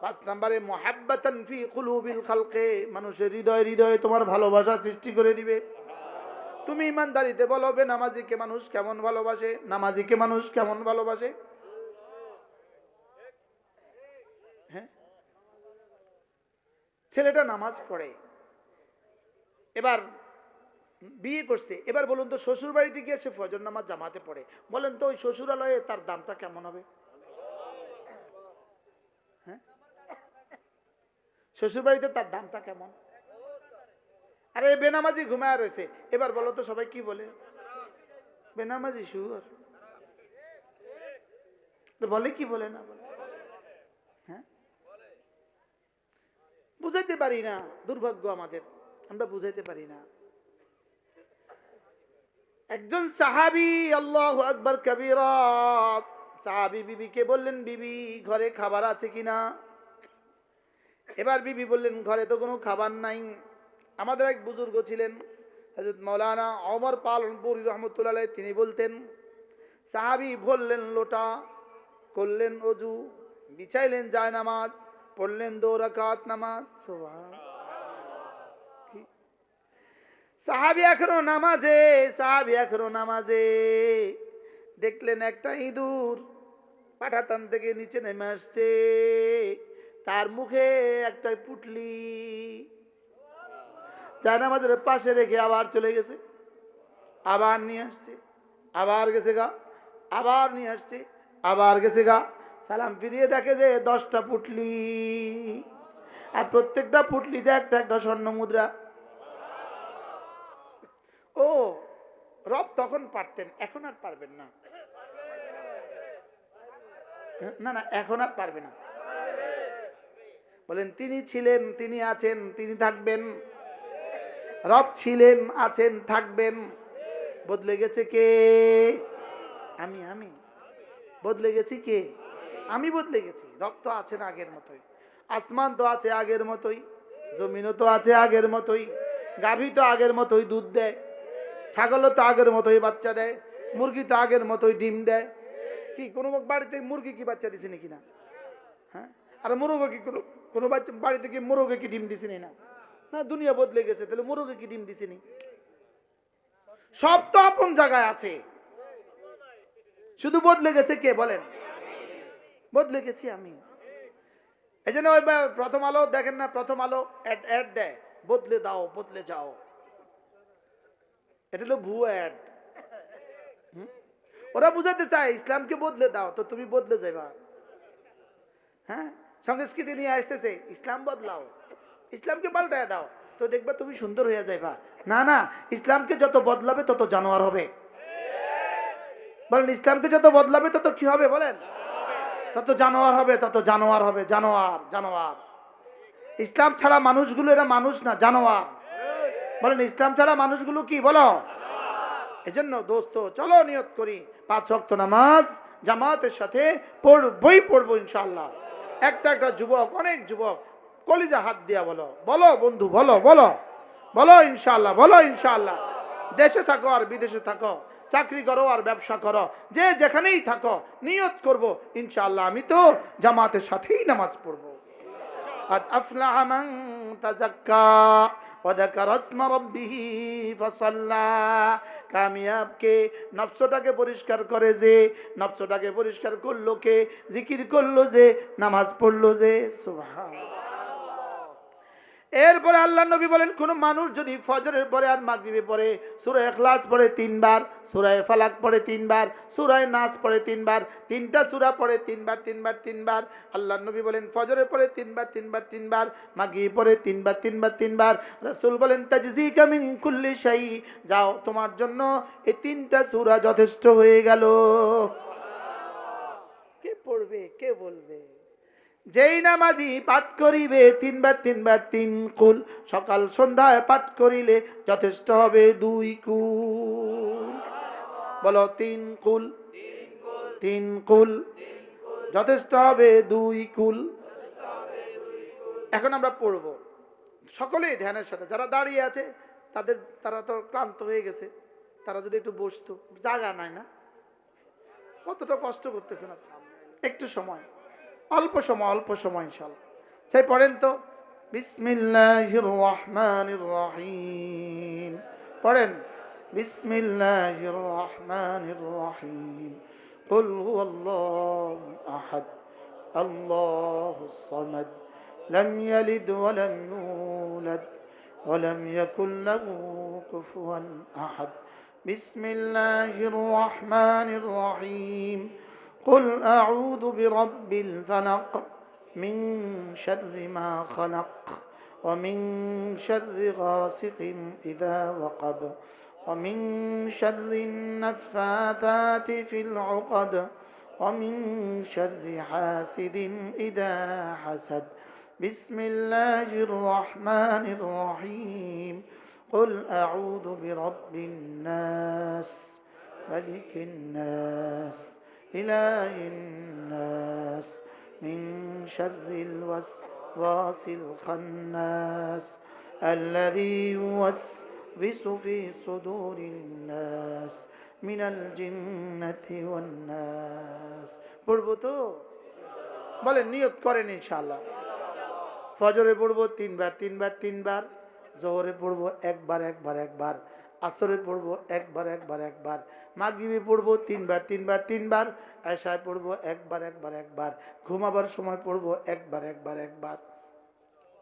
A: 5 নম্বরে মুহাব্বাতান ফি কুলুবিল খালকে, মানুষের হৃদয়ে হৃদয়ে তোমার ভালোবাসা সৃষ্টি করে দিবে। তুমি ইমানদারিতে বলো, বেনামাজিকে মানুষ কেমন ভালোবাসে? নামাজিকে মানুষ কেমন ভালোবাসে? হ্যাঁ, ছেলেটা নামাজ পড়ে, এবার বিয়ে করছে, এবার বলুন তো শ্বশুর বাড়িতে গিয়ে সে ফজর নামাজ জামাতে পড়ে, বলেন তো ওই শ্বশুরালয়ে তার দামটা কেমন হবে? হ্যাঁ, শ্বশুর বাড়িতে তার দামটা কেমন? আরে বেনামাজি ঘুমায় রয়েছে, এবার বলো তো সবাই কি বলে? বেনামাজি শুয়োর বলে কি বলে না বলে? হ্যাঁ, বুঝাইতে পারি না, দুর্ভাগ্য আমাদের, আমরা বুঝাইতে পারি না। একজন সাহাবী, আল্লাহু আকবার কবীরা, সাহাবী বিবিকে বললেন, বিবি ঘরে খাবার আছে কিনা? এবার বিবি বললেন, ঘরে তো কোনো খাবার নাই। আমাদের এক বুজুর্গ ছিলেন হযরত মাওলানা ওমর পালনপুরি রহমতুল্লাহ আলাইহি, তিনি বলতেন, সাহাবী বললেন লোটা, করলেন ওযু, বিছাইলেন জায়নামাজ, পড়লেন 2 রাকাত নামাজ। সুবহানাল্লাহ। সাহাবী এখনো নামাজে, সাহাবী এখনো নামাজে। দেখলেন একটা ইঁদুর পাঠাতান থেকে নিচে নেমে আসছে, তার মুখে একটা পুটলি, জায়নামাজের পাশে রেখে আবার চলে গেছে, আবার নিয়ে আসছে, আবার গেছে গা, আবার নিয়ে আসছে, আবার গেছে গা। সালাম ফিরিয়ে দেখে যে 10টা পুটলি, আর প্রত্যেকটা পুটলিতে একটা একটা স্বর্ণ মুদ্রা। ও রব তখন পারতেন, এখন আর পারবেন না। না না, এখন আর পারবে না। বলেন, তিনি ছিলেন, তিনি আছেন, তিনি থাকবেন। রব ছিলেন, আছেন, থাকবেন। বদলে গেছে কে? আমি আমি বদলে গেছি কে? আমি বদলে গেছি। রব তো আছেন আগের মতোই, আসমান তো আছে আগের মতোই, জমিনও তো আছে আগের মতোই, গাভী তো আগের মতোই দুধ দেয়, ছাগলও তো আগের মতোই বাচ্চা দেয়, মুরগি তো আগের মতোই ডিম দেয়। কি কোনো বাড়িতে মুরগি কি বাচ্চা দিছে নাকি না? হ্যাঁ, আর মুরগি কি কোনো বাচ্চা বাড়িতে কি মুরগি কি ডিম দিছে না? না, দুনিয়া বদলে গেছে, তাহলে মুরগি কি ডিম দিছে নি? সব তো আপন জায়গায় আছে, শুধু বদলে গেছে কে বলেন? বদলে গেছি আমি। এই জন্য ওই প্রথম আলো দেখেন না, প্রথম আলো অ্যাড দেয়, বদলে দাও বদলে যাও। এটা হলো ভুয়া অ্যাড। ওরা বুঝাতে চায় ইসলামকে বদলে দাও, তো তুমি বদলে যাবা। হ্যাঁ, সংস্কৃতি নিয়ে আসতেছে, ইসলাম বদলাও, ইসলামকে পাল্টায় দাও, তো দেখবা তুমি সুন্দর হয়ে যাইবা। না না, ইসলামকে যত বদলাবে তত জানোয়ার হবে। বলেন, ইসলামকে যত বদলাবে তত কি হবে বলেন? তত জানোয়ার হবে, তত জানোয়ার হবে, জানোয়ার জানোয়ার। ইসলাম ছাড়া মানুষগুলো এরা মানুষ না, জানোয়ার। বলেন, ইসলাম ছাড়া মানুষগুলো কি বলো? এজন্য দোস্ত, চলো নিয়ত করি 5 ওয়াক্ত নামাজ জামাতের সাথে পড়বো ইনশাআল্লাহ। একটা একটা যুবক, অনেক যুবক কলিজা হাত দিয়া বলো, বলো বন্ধু, বলো বলো বলো ইনশাআল্লাহ, বলো ইনশাআল্লাহ। দেশে থাকো আর বিদেশে থাকো, চাকরি করো আর ব্যবসা করো, যে যেখানেই থাকো, নিয়ত করব ইনশাআল্লাহ আমি তো জামাতের সাথেই নামাজ পড়বো। قد أفلح من تزكى وذكر اسم ربه فصلى। কামিয়াব কে? নফসটাকে পরিষ্কার করে যে, নফসটাকে পরিষ্কার করলো কে? জিকির করলো যে, নামাজ পড়লো যে। সুবহানাল্লাহ। এরপরে আল্লাহ নবী বলেন, কোন মানুষ যদি ফজরের পরে আর মাগরিবে পরে সূরা ইখলাস পড়ে 3 বার, সূরা ফালাক পড়ে 3 বার, সূরা নাস পড়ে 3 বার, তিনটা সূরা পড়ে 3 বার 3 বার 3 বার, আল্লাহ নবী বলেন ফজরের পরে 3 বার 3 বার 3 বার, মাগরিবে পরে 3 বার 3 বার 3 বার, রাসূল বলেন তাজজিকা মিন কুল্লি শাই, যাও তোমার জন্য এই তিনটা সূরা যথেষ্ট হয়ে গেল। কে পড়বে, কে বলবে? যেই নামাজি পাঠ করিবে 3 বার 3 বার 3 কুল, সকাল সন্ধ্যায় পাঠ করিলে যথেষ্ট হবে 2 কুল। বলো 3 কুল, 3 কুল যথেষ্ট হবে 2 কুল। এখন আমরা পড়ব সকলেই ধ্যানের সাথে। যারা দাঁড়িয়ে আছে তারা তো ক্লান্ত হয়ে গেছে, তারা যদি একটু বসতো, জায়গা নাই না, কতটা কষ্ট করতেছেন আপনি। একটু সময়, অল্প সময় ইনশাআল্লাহ। সেই পড়েন তো, বিসমিল্লাহির রহমানির রহিম। পড়েন, বিসমিল্লাহির রহমানির রহিম। কুল হুয়াল্লাহু আহাদ, আল্লাহুস সামাদ, লাম ইয়ালিদ ওয়া লাম ইউলাদ ওয়া লাম ইয়াকুল লাহু কুফুয়ান আহাদ। বিসমিল্লাহির রহমানির রহিম। قل أعوذ برب الفلق من شر ما خلق ومن شر غاسق إذا وقب ومن شر النفاثات في العقد ومن شر حاسد إذا حسد بسم الله الرحمن الرحيم قل أعوذ برب الناس ملك الناس إله الناس من شر الوسواس الخناس الذي يوسوس في صدور الناس من الجنة والناس। পড়বো তো? বলেন, নিয়ত করেন ইনশাআল্লাহ। ফজরে পড়বো 3 বার 3 বার 3 বার, জোহরে পড়বো একবার একবার একবার, আসরে পড়বো একবার একবার একবার, মাগরিবে পড়বো 3 বার 3 বার 3 বার, এশায় পড়বো একবার একবার একবার, ঘুমাবার সময় পড়বো একবার একবার একবার।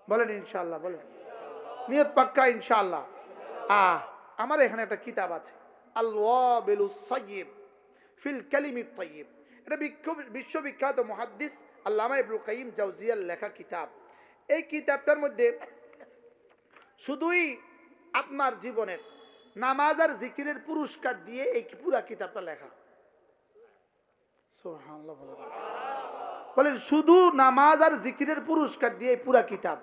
A: বলেন ইনশাআল্লাহ, বলেন নিয়ত পাক্কা ইনশাআল্লাহ। আমার এখানে একটা কিতাব আছে, আল ওয়াবিলুস সাইয়্যিব ফিল কালিমিত তাইয়্যিব। এটা বিশ্ববিখ্যাত মুহাদ্দিস আল্লামা ইবনুল কাইয়িম জাওজিয়ার লেখা কিতাব। এই কিতাবটার মধ্যে শুধুই আপনার জীবনের নামাজ আর জিকিরের পুরস্কার দিয়ে এই পুরা কিতাবটা লেখা। সুবহানাল্লাহ বলেন, শুধু নামাজ আর জিকিরের পুরস্কার দিয়ে এই পুরা কিতাব।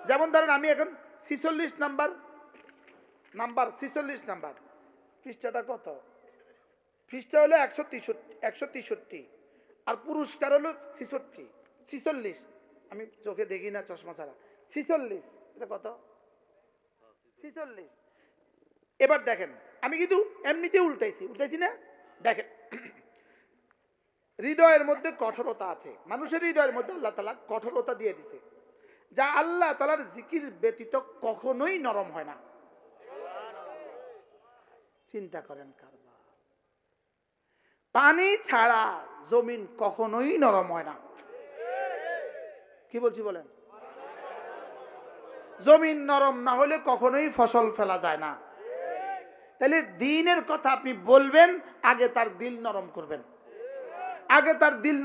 A: যেমন ধরেন আমি এখন 46 নাম্বার 46 নাম্বার পৃষ্ঠাটা কত? পৃষ্ঠা হলো 163 আর পুরস্কার হলো 46। আমি চোখে দেখি না চশমা ছাড়া। 46 এটা কত? 46। এবার দেখেন, আমি কিন্তু এমনিতে উল্টাইছি না? দেখেন, হৃদয়ের মধ্যে কঠোরতা আছে। মানুষের হৃদয়ের মধ্যে আল্লাহ তাআলা কঠোরতা দিয়ে দিছে, যা আল্লাহ তাআলার জিকির ব্যতীত কখনোই নরম হয় না। চিন্তা করেন, কারবার পানি ছাড়া জমিন কখনোই নরম হয় না। কি বলছি বলেন? জমিন নরম না হলে কখনোই ফসল ফেলা যায় না। তাহলে দ্বীনের কথা আপনি বলবেন, আগে তার দিল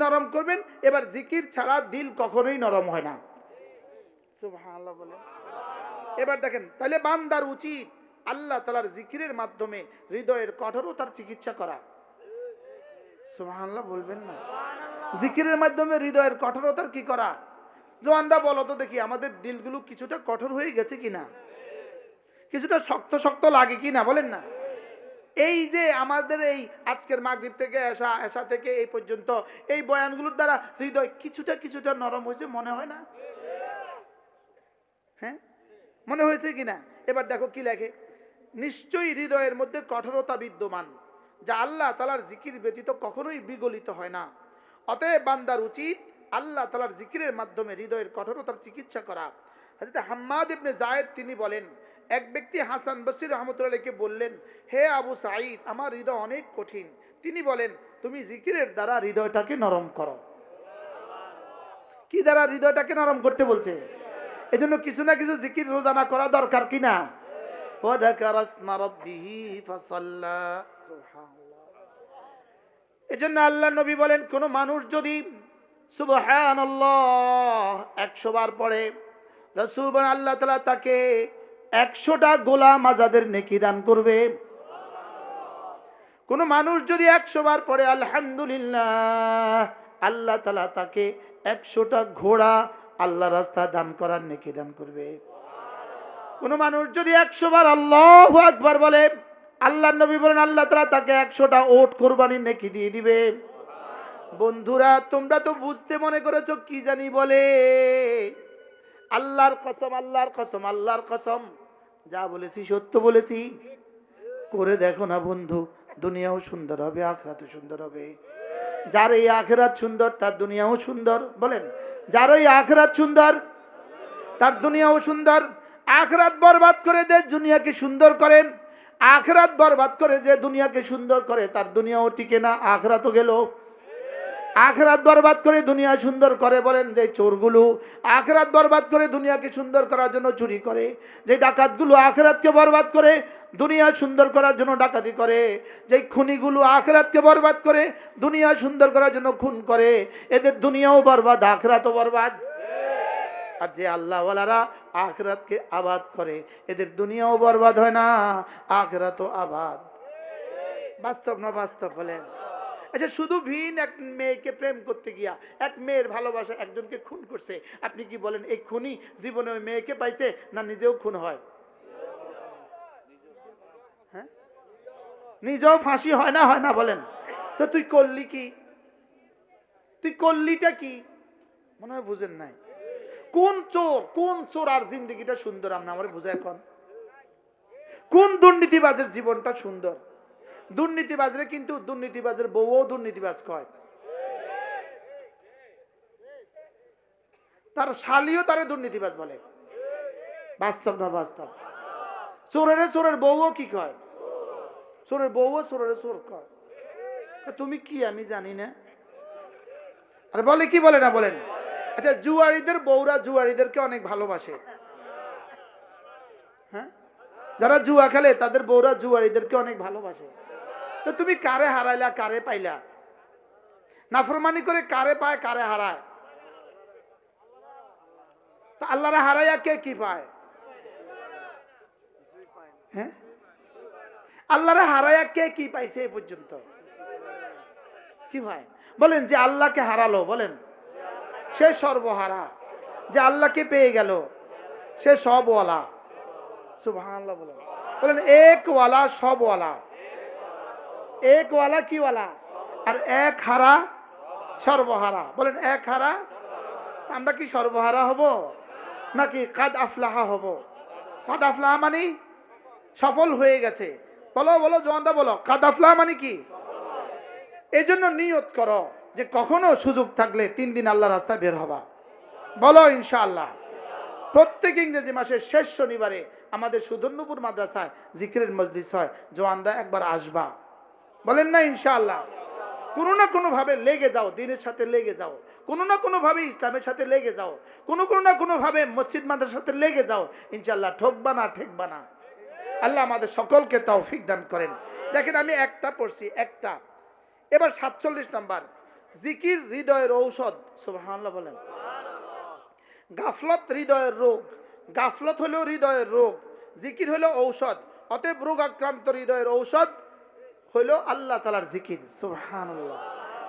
A: নরম করবেন, এবার জিকির ছাড়া দিল কখনোই নরম হয় না। সুবহানাল্লাহ বলেন। এবার দেখেন, তাহলে বান্দার উচিত আল্লাহ তাআলার জিকিরের মাধ্যমে হৃদয়ের কঠোরতার চিকিৎসা করা। সুবহানাল্লাহ বলবেন না? জিকিরের মাধ্যমে হৃদয়ের কঠোরতার কি করা? জওয়ানরা বলো তো দেখি, আমাদের দিলগুলো কিছুটা কঠোর হয়ে গেছে কিনা, কিছুটা শক্ত শক্ত লাগে কিনা, বলেন না? এই যে আমাদের এই আজকের মাগরিব থেকে এশা থেকে এই পর্যন্ত এই বয়ানগুলোর দ্বারা হৃদয় কিছুটা নরম হয়েছে মনে হয় না? হ্যাঁ, মনে হয়েছে কিনা? এবার দেখো কি লেখে, নিশ্চয়ই হৃদয়ের মধ্যে কঠোরতা বিদ্যমান, যা আল্লাহ তাআলার জিকির ব্যতীত কখনোই বিগলিত হয় না। অতএব বান্দার উচিত আল্লাহ তাআলার জিকিরের মাধ্যমে হৃদয়ের কঠোরতার চিকিৎসা করা। হযরত হাম্মাদ ইবনে যায়েদ তিনি বলেন, এক ব্যক্তি হাসান বসরি রাহমাতুল্লাহ আলাইহিকে বললেন, হে আবু সাঈদ, আমার হৃদয় অনেক কঠিন। তিনি বলেন, তুমি জিকিরের দ্বারা হৃদয়টাকে নরম করো। কি দ্বারা হৃদয়টাকে নরম করতে বলছে? এজন্য কিছু না কিছু জিকির রোজানা করা দরকার কিনা? ওয়াযাকারা ইসমা রাব্বিহি ফাসাল্লা। সুবহানাল্লাহ। এজন্য আল্লাহ নবী বলেন, কোন মানুষ যদি সুবহানাল্লাহ 100 বার পড়ে, রাসূল বলেন আল্লাহ তাআলা তাকে 100টা গোলাম আজাদের নেকি দান করবে। কোন মানুষ যদি 100 বার পড়ে আলহামদুলিল্লাহ, আল্লাহ তাআলা তাকে 100টা ঘোড়া আল্লাহর রাস্তায় দান করার নেকি দান করবে। কোন মানুষ যদি 100 বার আল্লাহু আকবার বলে, আল্লাহর নবী বলেন আল্লাহ তাআলা তাকে 100টা ওট কুরবানির নেকি দিয়ে দিবে। বন্ধুরা, তোমরা তো বুঝতে মনে করেছো কি জানি বলে, আল্লাহর কসম, আল্লাহর কসম, আল্লাহর কসম, যা বলেছি সত্য বলেছি। করে দেখো না বন্ধু, দুনিয়াও সুন্দর হবে, আখিরাতও সুন্দর হবে। যার এই আখিরাত সুন্দর তার দুনিয়াও সুন্দর। বলেন, যার এই আখিরাত সুন্দর তার দুনিয়াও সুন্দর। আখিরাত বরবাদ করে যে দুনিয়াকে সুন্দর করেন, আখিরাত বরবাদ করে যে দুনিয়াকে সুন্দর করে তার দুনিয়াও টিকে না, আখিরাতও গেল। আখিরাত বরবাদ করে দুনিয়া সুন্দর করে, বলেন যে চোরগুলো আখিরাত বরবাদ করে দুনিয়াকে সুন্দর করার জন্য চুরি করে, যে ডাকাতগুলো আখিরাতকে বরবাদ করে দুনিয়া সুন্দর করার জন্য ডাকাতি করে, যে খুনিগুলো আখিরাতকে বরবাদ করে দুনিয়া সুন্দর করার জন্য খুন করে, এদের দুনিয়াও বরবাদ, আখিরাতও বরবাদ। আর যে আল্লাহওয়ালারা আখিরাতকে আবাদ করে এদের দুনিয়াও বরবাদ হয় না, আখিরাতও আবাদ। বাস্তব না বাস্তব? বলেন। আচ্ছা, শুধু ভিন এক মেয়েকে প্রেম করতে গিয়া এক মেয়ের ভালোবাসা একজনকে খুন করছে, আপনি কি বলেন এই খুনি জীবনে ওই মেয়েকে পাইছে না নিজেও খুন হয়? হ্যাঁ, নিজেও ফাঁসি হয় না, হয় না? বলেন তো তুই করলি কি? তুই করলিটা কি? মনে হয় বুঝেন নাই। কোন চোর, কোন চোর আর জিন্দগিটা সুন্দর আমরা আমার বুঝা এখন? কোন দুর্নীতিবাজের জীবনটা সুন্দর? দুর্নীতিবাজরে কিন্তু দুর্নীতিবাজের বউও দুর্নীতিবাজ কয়, তার শালিও তারে দুর্নীতিবাজ বলে। বাস্তব না বাস্তব? চোরের চোরের বউও কি কয়? চোরের বউও চোরের চোর কয়। তুমি কি আমি জানি না, আরে বলে কি বলে না? বলেন। আচ্ছা, জুয়ারিদের বউরা জুয়ারিদেরকে অনেক ভালোবাসে। হ্যাঁ, যারা জুয়া খেলে তাদের বউরা জুয়ারিদেরকে অনেক ভালোবাসে। তো তুমি কারে হারাইলা, কারে পাইলা? নাফরমানি করে কারে পায়, কারে হারায়? তো আল্লাহরে হারাইয়া কে কি পায়? হ্যাঁ, আল্লাহরে হারাইয়া কে কি পাইছে এ পর্যন্ত? কি ভাই বলেন? যে আল্লাহকে হারালো, বলেন সে সর্বহারা। যে আল্লাহকে পেয়ে গেল সে সবওয়ালা। সুবহানাল্লাহ। বলেন, বলেন এক ওয়ালা সবওয়ালা। এক ওয়ালা কি ওয়ালা? আর এক হারা সর্বহারা। বলেন এক হারা। আমরা কি সর্বহারা হব নাকি কাদ আফলাহা হব? কাদ আফলাহা মানে সফল হয়ে গেছে। বলো বলো জওয়ানরা বলো, কাদ আফলাহা মানে কি? এই জন্য নিয়ত করো যে কখনো সুযোগ থাকলে 3 দিন আল্লাহর রাস্তায় বের হবা। বলো ইনশাআল্লাহ। প্রত্যেক ইংরেজি মাসের শেষ শনিবারে আমাদের সুধন্যপুর মাদ্রাসায় জিকিরের মজলিস হয়, জওয়ানরা একবার আসবা। বলেন না ইনশাআল্লাহ? কোনো না কোনো ভাবে লেগে যাও, দিনের সাথে লেগে যাও, কোনো না কোনো ভাবে ইসলামের সাথে লেগে যাও, কোনো না কোনো ভাবে মসজিদ মাদ্রাসার সাথে লেগে যাও, ইনশাআল্লাহ ঠকবা না, ঠেকবা না। আল্লাহ আমাদের সকলকে তৌফিক দান করেন। দেখেন, আমি একটা পড়ছি, একটা। এবার 47 নম্বর, জিকির হৃদয়ের ঔষধ। সুবহানাল্লাহ। বলেন, গাফলত হৃদয়ের রোগ। গাফলত হলো হৃদয়ের রোগ, জিকির হলো ঔষধ। অতএব রোগ আক্রান্ত হৃদয়ের ঔষধ হলো আল্লাহ তাআলার জিকির। সুবহানাল্লাহ।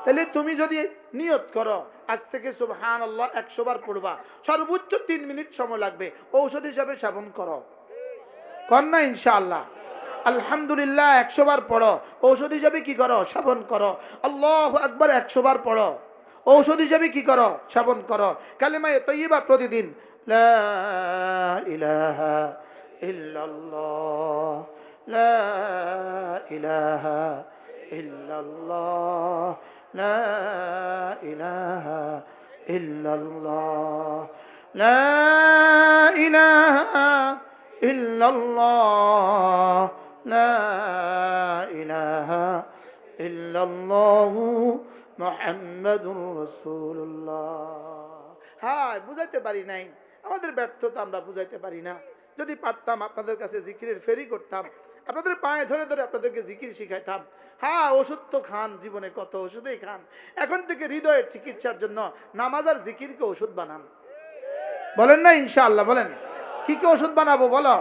A: তাহলে তুমি যদি নিয়ত করো আজ থেকে সুবহানাল্লাহ 100 বার পড়বা, সর্বোচ্চ 3 মিনিট সময় লাগবে, ঔষধ হিসাবে সেবন করো। কন্যা ইনশাআল্লাহ। আলহামদুলিল্লাহ 100 বার পড়ো, ঔষধ হিসাবে কি করো? সেবন করো। আল্লাহু আকবার 100 বার পড়ো, ঔষধ হিসাবে কি করো? সেবন করো। কালিমা তয়্যিবা প্রতিদিন, লা ইলাহা ইল্লাল্লাহ, লা ইলাহা ইল্লাল্লাহ, লা ইলাহা ইল্লাল্লাহ, লা ইলাহা ইল্লাল্লাহ, লা ইলাহা ইল্লাল্লাহ, মুহাম্মাদুর রাসূলুল্লাহ। হ্যাঁ, বুঝাইতে পারি নাই, আমাদের ব্যর্থতা আমরা বুঝাইতে পারি না। যদি পারতাম আপনাদের কাছে জিকিরের ফেরি করতাম, আপনাদের পায়ে ধরে ধরে আপনাদেরকে জিকির শিখাইতাম। হ্যাঁ, ওষুধ তো খান, জীবনে কত ওষুধই খান, এখন থেকে হৃদয়ের চিকিৎসার জন্য নামাজ আর জিকিরকে ওষুধ বানান। বলেন না ইনশাআল্লাহ? বলেন কি কি ওষুধ বানাবো? বলো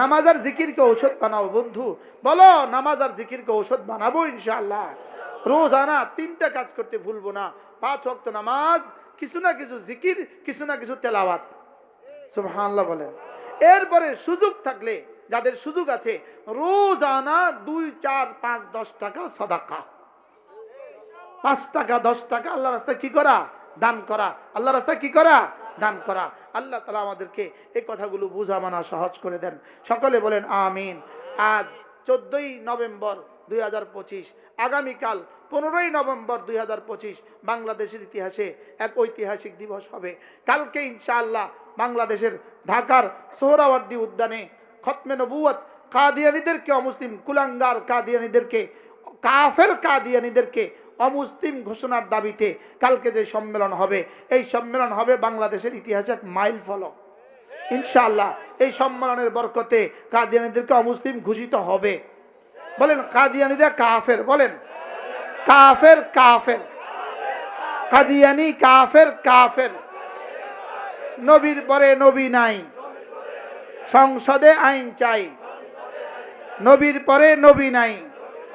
A: নামাজ আর জিকিরকে ঔষধ বানাবো। বন্ধু বলো নামাজ আর জিকিরকে ঔষধ বানাবো ইনশাআল্লাহ। রোজানা 3টা কাজ করতে ভুলবো না, 5 ওয়াক্ত নামাজ, কিছু না কিছু জিকির, কিছু না কিছু তেলাওয়াত। সুবহানাল্লাহ বলেন। এরপরে সুযোগ থাকলে, যাদের সুযোগ আছে, রোজানা 2, 4, 5, 10 টাকা সাদাকা, 5 টাকা 10 টাকা আল্লাহর রাস্তায় কি করা? দান করা। আল্লাহর রাস্তায় কি করা? দান করা। আল্লাহ তাআলা আমাদেরকে এই কথাগুলো বুঝা মানা সহজ করে দেন। সকলে বলেন আমিন। আজ 14ই নভেম্বর 2025, আগামীকাল 15ই নভেম্বর 2025 বাংলাদেশের ইতিহাসে এক ঐতিহাসিক দিবস হবে। কালকে ইনশাআল্লাহ বাংলাদেশের ঢাকার সোহরাওয়ার্দী উদ্যানে খতমে নবুয়ত কাদিয়ানীদেরকে, অমুসলিম কুলাঙ্গার কাদিয়ানীদেরকে, কাফের কাদিয়ানীদেরকে অমুসলিম ঘোষণার দাবিতে কালকে যে সম্মেলন হবে, এই সম্মেলন হবে বাংলাদেশের ইতিহাসে এক মাইল ফলক ইনশাআল্লাহ। এই সম্মেলনের বরকতে কাদিয়ানীদেরকে অমুসলিম ঘোষিত হবে। বলেন কাদিয়ানীরা কাফের, বলেন কাফের কাফের, কাদিয়ানী কাফের কাফের। নবীর পরে নবী নাই, সংসদে আইন চাই, নবীর পরে নবী নাই।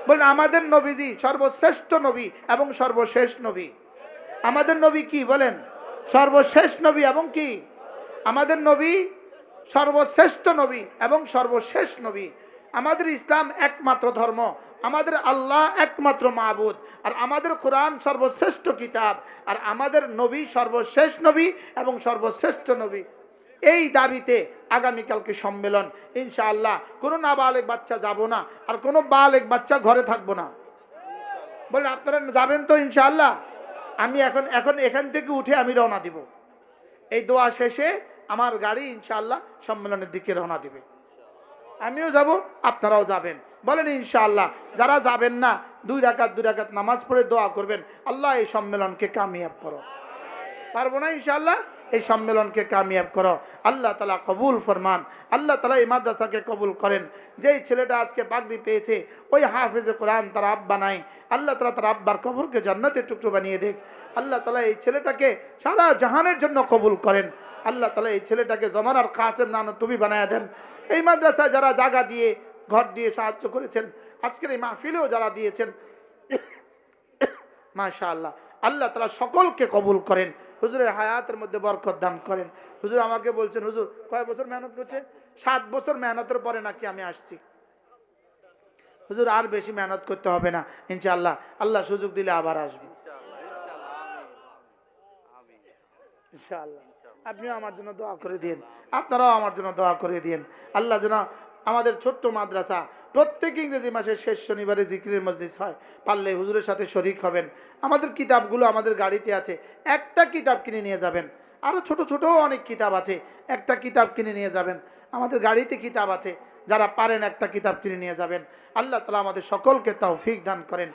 A: বলেন আমাদের নবীজি সর্বশ্রেষ্ঠ নবী এবং সর্বশেষ নবী। আমাদের নবী কি? বলেন সর্বশেষ নবী এবং কি? আমাদের নবী সর্বশ্রেষ্ঠ নবী এবং সর্বশেষ নবী। আমাদের ইসলাম একমাত্র ধর্ম, আমাদের আল্লাহ একমাত্র মাবুদ, আর আমাদের কোরআন সর্বশ্রেষ্ঠ কিতাব, আর আমাদের নবী সর্বশেষ নবী এবং সর্বশ্রেষ্ঠ নবী। এই দাবিতে আগামীকালকে সম্মেলন ইনশাআল্লাহ। কোনো নাবালেগ বাচ্চা যাব না, আর কোনো বালেগ বাচ্চা ঘরে থাকবো না। বলেন আপনারা যাবেন তো ইনশাআল্লাহ? আমি এখন এখান থেকে উঠে আমি রওনা দিব। এই দোয়া শেষে আমার গাড়ি ইনশাআল্লাহ সম্মেলনের দিকে রওনা দিবে। আমিও যাব, আপনারাও যাবেন। বলেন ইনশাআল্লাহ। যারা যাবেন না 2 রাকাত নামাজ পড়ে দোয়া করবেন, আল্লাহ এই সম্মেলনকে কামিয়াব করো। পারবো না ইনশাআল্লাহ? এই সম্মেলনকে কামিয়াব করো। আল্লাহ তাআলা কবুল ফরমান। আল্লাহ তাআলা এই মাদ্রাসাকে কবুল করেন। যেই ছেলেটা আজকে পাগড়ি পেয়েছে ওই হাফেজে কোরআন তার আব্বা নাই, আল্লাহ তাআলা তার আব্বার কবরকে জান্নাতের টুকরো বানিয়ে দেখ। আল্লাহ তাআলা এই ছেলেটাকে সারা জাহানের জন্য কবুল করেন। আল্লাহ তাআলা এই ছেলেটাকে জমানার কাসেম নানতুবি বানায়া দেন। এই মাদ্রাসায় যারা জায়গা দিয়ে, ঘর দিয়ে সাহায্য করেছেন, আজকের এই মাহফিলেও যারা দিয়েছেন, মাশাআল্লাহ, আল্লাহ তাআলা সকলকে কবুল করেন। হুজুরের হায়াতের মধ্যে বরকত দান করেন। হুজুর আমাকে বলছেন, হুজুর কয় বছর মেহনত করছে? 7 বছর মেহনতের পরে নাকি আমি আসছি। হুজুর আর বেশি মেহনত করতে হবে না ইনশাআল্লাহ, আল্লাহ সুযোগ দিলে আবার আসবে ইনশাআল্লাহ। আপনিও আমার জন্য দোয়া করে দিন, আপনারাও আমার জন্য দোয়া করে দিন। আল্লাহ যেন আমাদের ছোট্ট মাদ্রাসা প্রত্যেক ইংরেজি মাসের শেষ শনিবারে জিকিরের মজলিস হয়, পারলে হুজুরের সাথে শরীক হবেন। আমাদের কিতাবগুলো আমাদের গাড়িতে আছে, একটা কিতাব কিনে নিয়ে যাবেন। আরও ছোট ছোট অনেক কিতাব আছে, একটা কিতাব কিনে নিয়ে যাবেন। আমাদের গাড়িতে কিতাব আছে, যারা পারেন একটা কিতাব কিনে নিয়ে যাবেন। আল্লাহ তাআলা আমাদের সকলকে তৌফিক দান করেন।